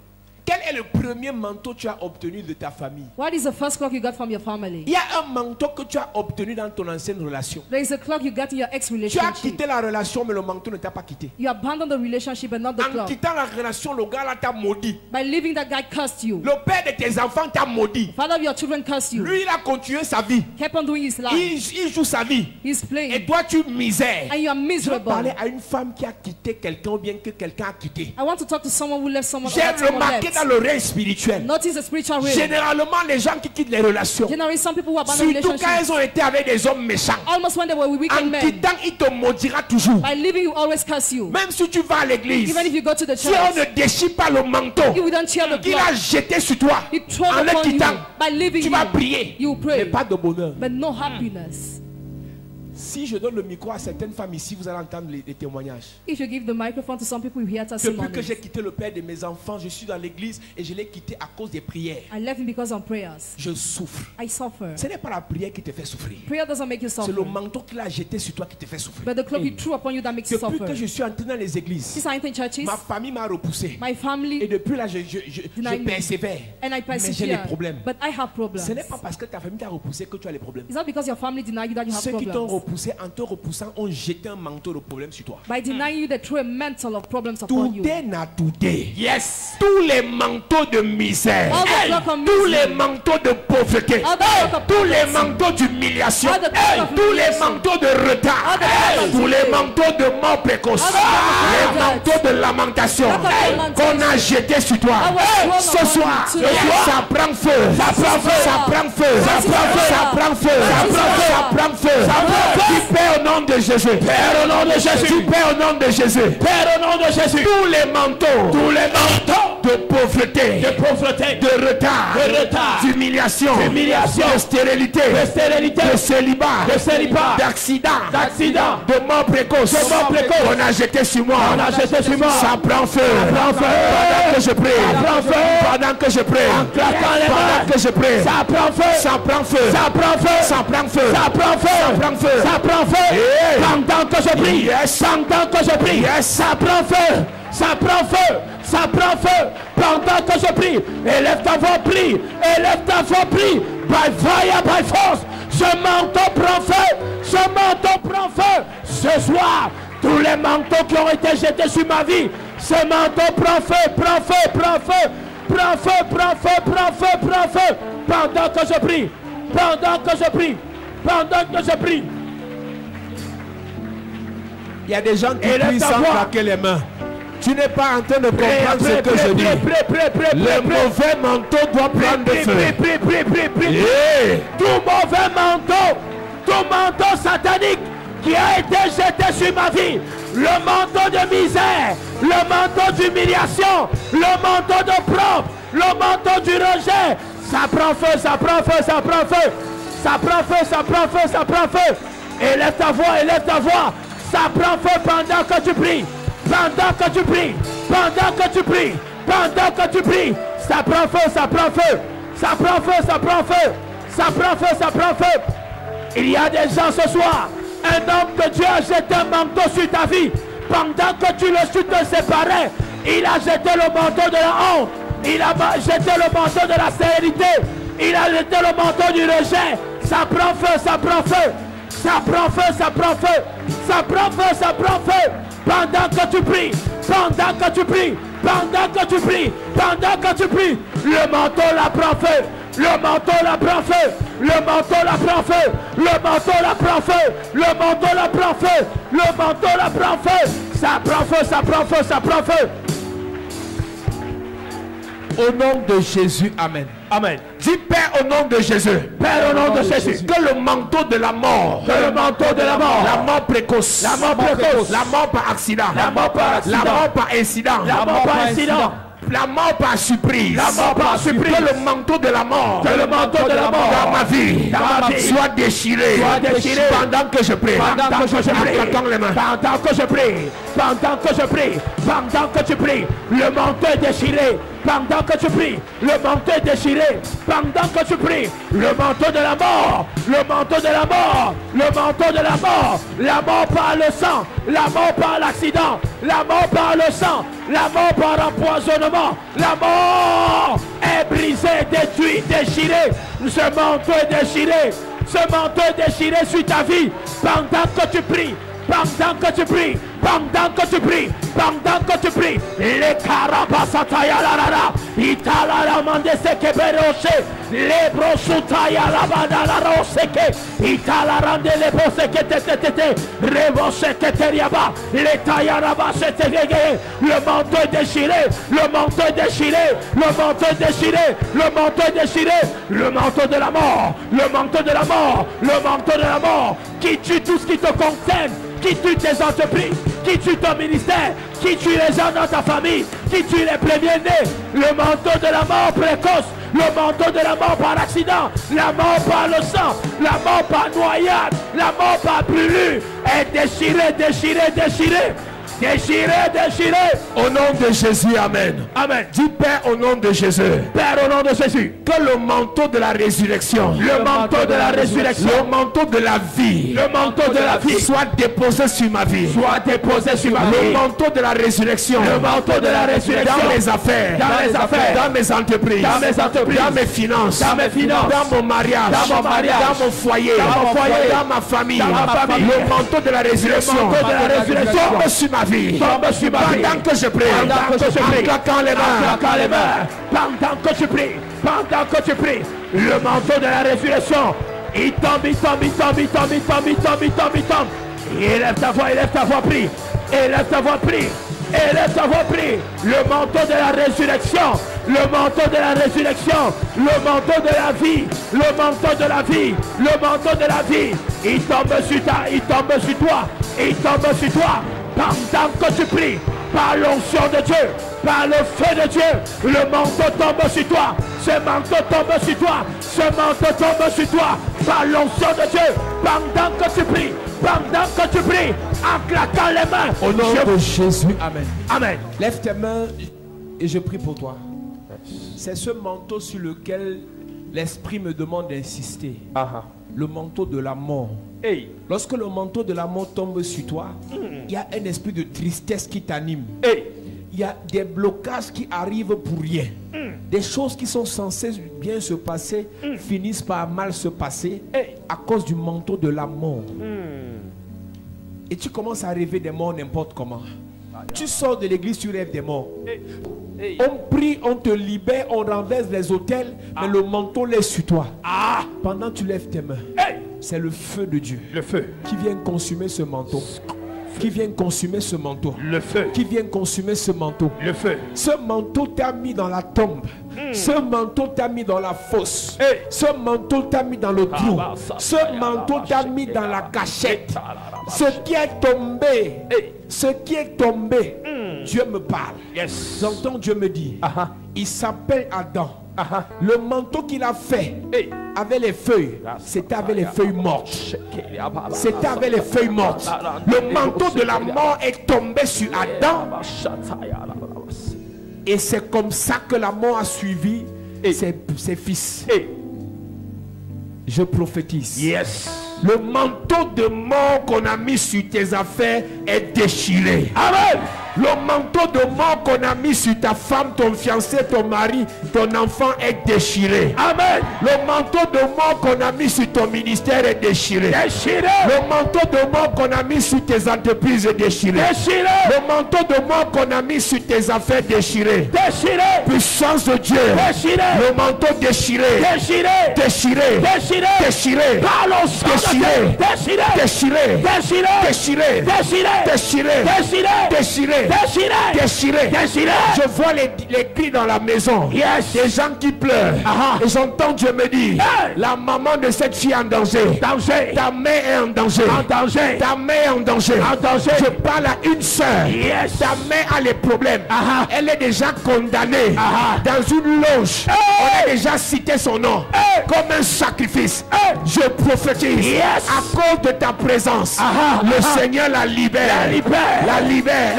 Quel est le premier manteau que tu as obtenu de ta famille? What is the first clock you got from your family? Il y a un manteau que tu as obtenu dans ton ancienne relation. There is a clock you got in your Tu as ex-relationship. quitté la relation, mais le manteau ne t'a pas quitté. You abandoned the relationship but not the En clock. quittant la relation, le gars là t'a maudit. By leaving that guy cursed you. Le père de tes enfants t'a maudit. Father of your children cursed you. Lui, il a continué sa vie. Kept on doing his life. Il joue sa vie. He's Et playing. toi, tu misères. And you are Je veux miserable. parler à une femme qui a quitté quelqu'un ou bien que quelqu'un a quitté. I want to talk to someone who left someone. or J'ai that someone remarqué left. dans le règne spirituel, Notice the spiritual realm. généralement, les gens qui quittent les relations, Generally, some people who abandon surtout quand relationships, ils ont été avec des hommes méchants, almost when they were with wicked en men, quittant, il te maudira toujours. by leaving you always curse you. Même si tu vas à l'église, Even if you go to the si on church, ne déchire pas le manteau you will don't tear the qu'il a cloth. jeté sur toi, He throw en le upon you. quittant, By leaving tu vas you, prier, you will mais pray, pas de bonheur. but no happiness. Si je donne le micro à certaines femmes ici, vous allez entendre les témoignages. If you give the microphone to some people, you hear Depuis que testimonies. j'ai quitté le père de mes enfants, je suis dans l'église et je l'ai quitté à cause des prières. I left him because of prayers. Je souffre. I suffer. Ce n'est pas la prière qui te fait souffrir. Prayer doesn't make you C'est suffer. le manteau qu'il a jeté sur toi qui te fait souffrir. But the cloak he threw upon you that makes you Depuis suffer. que je suis entré dans les églises, Since I entered churches, ma famille m'a repoussé. my Et family, depuis là, je Deny me. persévère. and I Mais j'ai des persevere. problèmes. But I have problems. Ce n'est pas parce que ta famille t'a repoussé que tu as les problèmes. It's not because your family deny you that you have Ceux qui t'ont problems. repoussé, en te repoussant, ont jeté un manteau de problèmes sur toi. By denying you, they throw a mantle of problems upon you. Today na today. Yes. Tous les manteaux de misère. All the cloak of Tous misery. les manteaux de pauvreté. All the cloak of Tous les poverty. manteaux d'humiliation. All the cloak of Tous les humiliation. manteaux de retard. All the cloak of Tous les delay. manteaux de mort précoce. All the cloak of Les death. manteaux de lamentation. All the cloak of Qu'on a jeté sur toi. I was thrown Ce upon soir, you today. ça prend feu. Ça prend feu. Ça prend feu. Ça prend feu. Ça prend feu. Ça prend feu. Ça prend feu. Tu paies au nom de Jésus. Père au nom de Jésus. Tu paies au nom de Jésus. Père au nom de Jésus. Tous les manteaux. Tous les manteaux de pauvreté. De pauvreté. De retard. De retard. D'humiliation. D'humiliation. De stérilité. De stérilité. De célibat. De célibat. D'accident. D'accident. De mort précoce. De mort précoce. On a jeté sur moi. On a jeté sur moi. Ça prend feu. Ça prend feu. Pendant que je prie. Ça prend feu. Pendant que je prie. En claquant les mains. Pendant que je prie. Ça prend feu. Ça prend feu. Ça prend feu. Ça prend feu. Ça prend feu. Ça prend feu. Ça prend feu. Pendant que je prie. Yes. Pendant que je prie. Yes. Ça prend feu. Ça prend feu. Ça prend feu. Pendant que je prie. Élève ta voix, prie. Élève ta voix, prie. By fire, by force. Ce manteau prend feu. Ce manteau prend feu. Ce soir, tous les manteaux qui ont été jetés sur ma vie, ce manteau prend feu, prend feu, prend feu. Prends feu, prends feu, prends feu, prends feu. Pendant que je prie. Pendant que je prie. Pendant que je prie. Il y a des gens qui prient sans claquer les mains. Tu n'es pas en train de comprendre ce que je dis. Le mauvais manteau doit prendre feu. Tout mauvais manteau, tout manteau satanique qui a été jeté sur ma vie, le manteau de misère, le manteau d'humiliation, le manteau d'opprobre, le manteau du rejet, ça prend feu, ça prend feu, ça prend feu, ça prend feu, ça prend feu, ça prend feu. Élève ta voix, élève ta voix. Ça prend feu pendant que tu pries. Pendant que tu pries. Pendant que tu pries. Pendant que tu pries. Ça prend feu, ça prend feu. Ça prend feu, ça prend feu. Ça prend feu, ça prend feu. Il y a des gens ce soir. Un homme de Dieu a jeté un manteau sur ta vie. Pendant que tu te séparais, il a jeté le manteau de la honte. Il a jeté le manteau de la stérilité. Il a jeté le manteau du rejet. Ça prend feu, ça prend feu. Ça prend feu, ça prend feu. Ça prend feu, ça prend feu. Pendant que tu pries. Pendant que tu pries. Pendant que tu pries. Pendant que tu pries. Le manteau la prend feu. Le manteau la prend feu. Le manteau la prend feu. Le manteau la prend feu. Le manteau la prend feu. Le manteau la prend feu. Ça prend feu, ça prend feu, ça prend feu. Au nom de Jésus, amen. Amen. Dis Père au nom de Jésus. Père au nom de Jésus. Que le manteau de la mort. Que le manteau de la mort. La mort précoce. La mort précoce. La mort par accident. La mort par accident. La mort par incident. La mort par incident. La mort par surprise. La mort par surprise. Que le manteau de la mort. Que le manteau de la mort. Dans ma vie. Dans ma vie. Soit déchiré. Soit déchiré. Pendant que je prie. Pendant que je prie. Pendant que je prie. Pendant que je prie. Pendant que tu pries. Le manteau est déchiré. Pendant que tu pries, le manteau est déchiré. Pendant que tu pries, le manteau de la mort. Le manteau de la mort. Le manteau de la mort. La mort par le sang. La mort par l'accident. La mort par le sang. La mort par empoisonnement. La mort est brisée, détruite, déchirée. Ce manteau est déchiré. Ce manteau est déchiré sur ta vie. Pendant que tu pries. Pendant que tu pries, pendant que tu pries, pendant que tu pries, les carabasataya la rara, itala la mande seke beroche, les brosutaya la banda la roseke, itala rande les broseke tete, rebose que teriaba, les tayaraba sete gege, le manteau est déchiré, le manteau est déchiré, le manteau est déchiré, le manteau est déchiré, le manteau de la mort, le manteau de la mort, le manteau de la mort, qui tue tout ce qui te concerne, qui tue tes entreprises, qui tue ton ministère, qui tue les gens dans ta famille, qui tue les premiers-nés, le manteau de la mort précoce, Le manteau de la mort par accident, la mort par le sang, la mort par noyade, la mort par brûlure est déchiré, déchiré, déchiré. Déchiré, déchiré. Au nom de Jésus, amen. Amen. Dis Père au nom de Jésus. Père au nom de Jésus. Que le manteau de la résurrection, le manteau de la résurrection, le manteau de la vie, le manteau de la vie soit déposé sur ma vie. Soit déposé sur ma vie. Le manteau de la résurrection, le manteau de la résurrection dans mes affaires, dans mes affaires, dans mes entreprises, dans mes entreprises, dans mes finances, dans mon mariage, dans mon foyer, dans ma famille, le manteau de la résurrection, tombe sur ma vie. Pendant que je prie, en claquant les mains, pendant que je prie, le manteau de la résurrection, il tombe. Élève ta voix, prie. Élève ta voix, prie. Le manteau de la résurrection, le manteau de la résurrection, le manteau de la vie, le manteau de la vie, le manteau de la vie, il tombe sur toi, pendant que tu pries, par l'onction de Dieu, par le feu de Dieu, le manteau tombe sur toi, ce manteau tombe sur toi, ce manteau tombe sur toi, par l'onction de Dieu, pendant que tu pries, en claquant les mains. Au nom de Jésus, amen. Amen. Lève tes mains et je prie pour toi. C'est ce manteau sur lequel l'Esprit me demande d'insister. Le manteau de la mort. Hey. Lorsque le manteau de la mort tombe sur toi, il y a un esprit de tristesse qui t'anime. Hey. Il y a des blocages qui arrivent pour rien. Des choses qui sont censées bien se passer finissent par mal se passer à cause du manteau de la mort. Et tu commences à rêver des morts n'importe comment. Tu sors de l'église, tu rêves des morts. On prie, on te libère, on renverse les autels, mais le manteau laisse sur toi. Pendant que tu lèves tes mains, c'est le feu de Dieu. Le feu qui vient consumer ce manteau. Qui vient consumer ce manteau. Le feu qui vient consumer ce manteau. Le feu. Ce manteau t'a mis dans la tombe. Ce manteau t'a mis dans la fosse. Ce manteau t'a mis dans le trou. Ce manteau t'a mis dans la cachette. Ce qui est tombé, Dieu me parle. J'entends Dieu me dire, il s'appelle Adam. Le manteau qu'il a fait avec les feuilles, c'était avec les feuilles mortes. C'était avec les feuilles mortes. Le manteau de la mort est tombé sur Adam. Et c'est comme ça que la mort a suivi ses fils. Je prophétise. Le manteau de mort qu'on a mis sur tes affaires est déchiré. Amen. Le manteau de mort qu'on a mis sur ta femme, ton fiancé, ton mari, ton enfant est déchiré. Amen. Le manteau de mort qu'on a mis sur ton ministère est déchiré. Le manteau de mort qu'on a mis sur tes entreprises est déchiré. Le manteau de mort qu'on a mis sur tes affaires est déchiré. Puissance de Dieu. Le manteau déchiré. Déchiré. Déchiré. Je vois les cris dans la maison. Des gens qui pleurent. Et j'entends Dieu me dire, la maman de cette fille en danger. Ta mère est en danger. Ta mère est en danger. Je parle à une soeur. Ta mère a les problèmes. Elle est déjà condamnée dans une loge. On a déjà cité son nom comme un sacrifice. Je prophétise à cause de ta présence. Le Seigneur la libère. La libère.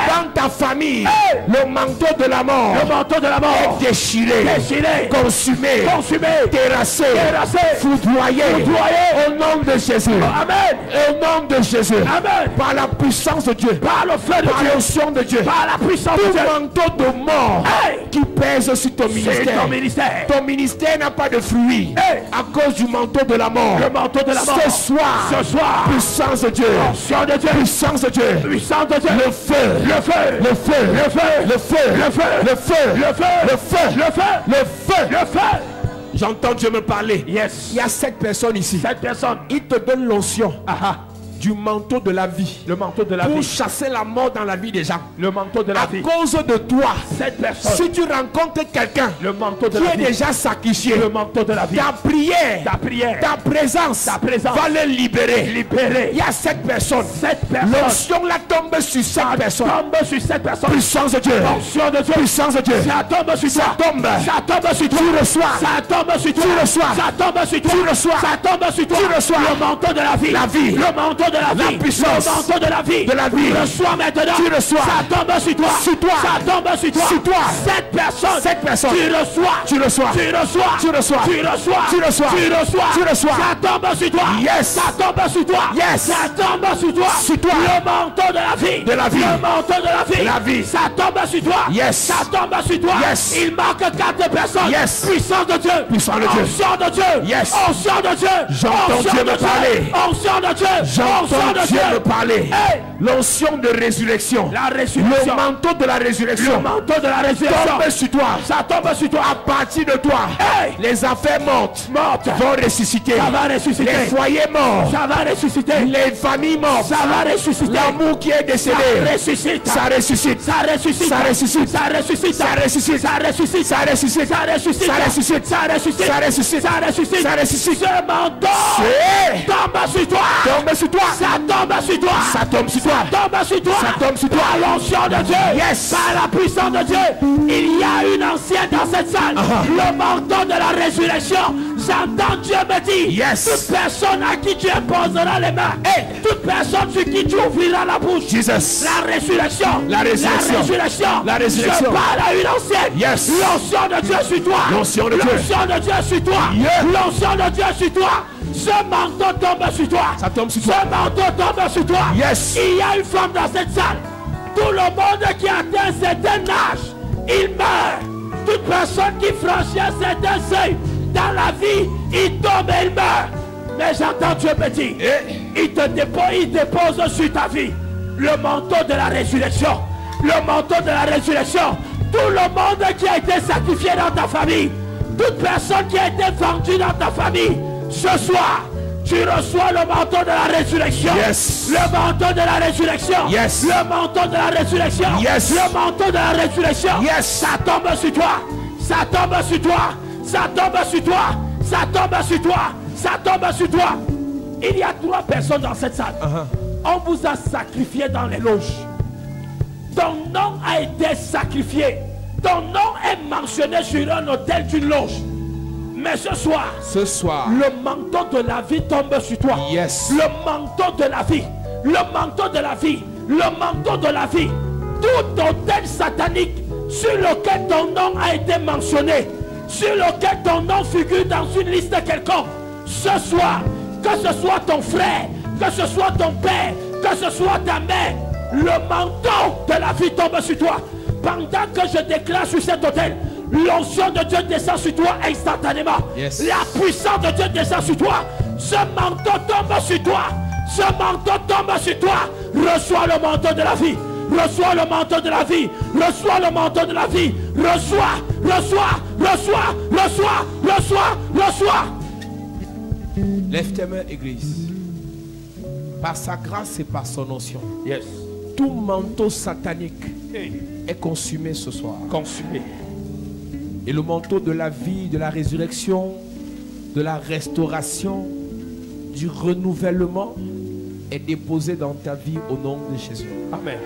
Dans ta famille, le manteau de la mort est déchiré, consumé, terrassé, foudroyé. Au nom de Jésus. Amen. Au nom de Jésus. Amen. Par la puissance de Dieu, par le feu de Dieu, par l'onction de Dieu, par la puissance de Dieu. Tout manteau de mort qui pèse sur ton ministère. Ton ministère n'a pas de fruits à cause du manteau de la mort. Le manteau de la mort. Ce soir, puissance de Dieu, puissance de Dieu, le feu. J'entends Dieu me parler. Il y a 7 personnes ici. 7 personnes. Il te donne l'onction. du manteau de la vie. Le manteau de la Pour vie. chasser la mort dans la vie des gens. Le manteau de la À vie. cause de toi, Cette personne. si tu rencontres quelqu'un Le manteau de qui la est vie. déjà sacrifié, Le manteau de la vie. ta prière, Ta prière. ta présence, Ta présence. va les libérer. Libéré. Il y a cette personne. Cette personne. L'onction là tombe sur cette personne. Tombe sur cette personne. Puissance de Dieu. Onction de Dieu. Puissance de Dieu. Ça tombe sur toi. Ça tombe. Ça tombe sur toi. Tu reçois. Ça tombe sur toi. Tu reçois. Ça tombe sur toi. Tu reçois. Ça tombe sur toi. Tu reçois. Le manteau de la vie. La vie. Le manteau de la vie. La puissance. Le manteau de la vie. De la vie. Reçois maintenant. Tu reçois. Ça tombe sur toi. Sur toi. Ça tombe sur toi. Sur toi. Cette personne. Cette personne. Tu reçois. Tu reçois. Tu reçois. Tu reçois. Tu reçois. Tu reçois. Tu reçois. Tu reçois. Ça tombe sur toi. Yes. Ça tombe sur toi. Yes. Ça tombe sur toi. Sur toi. Le manteau de la vie. De la vie. Le manteau de la vie. La vie. Ça tombe sur toi. Yes. Ça tombe sur toi. Yes. Il manque 4 personnes. Yes. Puissance de Dieu. Puissance de Dieu. Onction de Dieu. Yes. Onction de Dieu. J'entends Onction Dieu de me parler. Onction de Dieu. Onction J'entends de Dieu me parler. Hey. L'onction de résurrection. La résurrection. Le manteau de la résurrection. Le manteau de la résurrection. Tombe sur toi. Ça tombe sur toi. À partir de toi, Hey. les affaires mortes vont ressusciter. Ça va ressusciter. Les foyers morts, Ça va ressusciter. les familles mortes, Ça va ressusciter. l'amour qui est décédé, Ça ressuscite. ça ressuscite. Ça ressuscite. Ça ressuscite. Ça ressuscite. Ça ressuscite. Ça ressuscite. Ça ressuscite. Ça ressuscite. Ça ressuscite. Ça ressuscite. Ça ressuscite. Ça ressuscite. Ça ressuscite. Ce manteau C'est- tombe sur toi. Tombe sur toi. Ça tombe sur toi. Ça tombe sur toi. Tombe sur toi. Ça tombe sur toi. Par l'onction de Dieu. Yes. Par la puissance de Dieu. Il y a une ancienne dans cette salle. Le manteau de la résurrection. J'entends Dieu me dire. Yes. Toute personne à qui tu imposeras les mains. Toute personne sur qui tu ouvriras la bouche. Jesus. La résurrection. La résurrection. La résurrection. La résurrection. Je parle à une ancienne. Yes. L'onction de Dieu sur toi. L'onction de Dieu. L'onction de Dieu sur toi. Yeah. L'onction de Dieu sur toi. Ce manteau tombe sur toi. Ça tombe sur toi. Ce manteau tombe sur toi. Yes. Il y a une femme dans cette salle. Tout le monde qui atteint un certain âge, il meurt. Toute personne qui franchit un certain seuil dans la vie, il tombe et il meurt. Mais j'entends Dieu me dire, il dépose sur ta vie le manteau de la résurrection. Le manteau de la résurrection. Tout le monde qui a été sacrifié dans ta famille, toute personne qui a été vendue dans ta famille, ce soir, tu reçois le manteau de la résurrection. Yes. Le manteau de la résurrection. Yes. Le manteau de la résurrection. Yes. Le manteau de la résurrection. Yes. Ça tombe sur toi. Ça tombe sur toi. Ça tombe sur toi. Ça tombe sur toi. Ça tombe sur toi. Il y a 3 personnes dans cette salle. On vous a sacrifié dans les loges. Ton nom a été sacrifié. Ton nom est mentionné sur un hôtel d'une loge. Mais ce soir, le manteau de la vie tombe sur toi. Yes. Le manteau de la vie. Le manteau de la vie. Le manteau de la vie. Tout hôtel satanique sur lequel ton nom a été mentionné, sur lequel ton nom figure dans une liste quelconque, ce soir, que ce soit ton frère, que ce soit ton père, que ce soit ta mère, le manteau de la vie tombe sur toi. Pendant que je déclare sur cet hôtel, l'onction de Dieu descend sur toi instantanément. Yes. La puissance de Dieu descend sur toi. Ce manteau tombe sur toi. Ce manteau tombe sur toi. Reçois le manteau de la vie. Reçois le manteau de la vie. Reçois le manteau de la vie. Reçois, reçois, reçois, reçois, reçois, reçois. Lève tes mains, Église. Par sa grâce et par son onction, Yes. tout manteau satanique est consumé ce soir. Consumé. Et le manteau de la vie, de la résurrection, de la restauration, du renouvellement est déposé dans ta vie au nom de Jésus. Amen.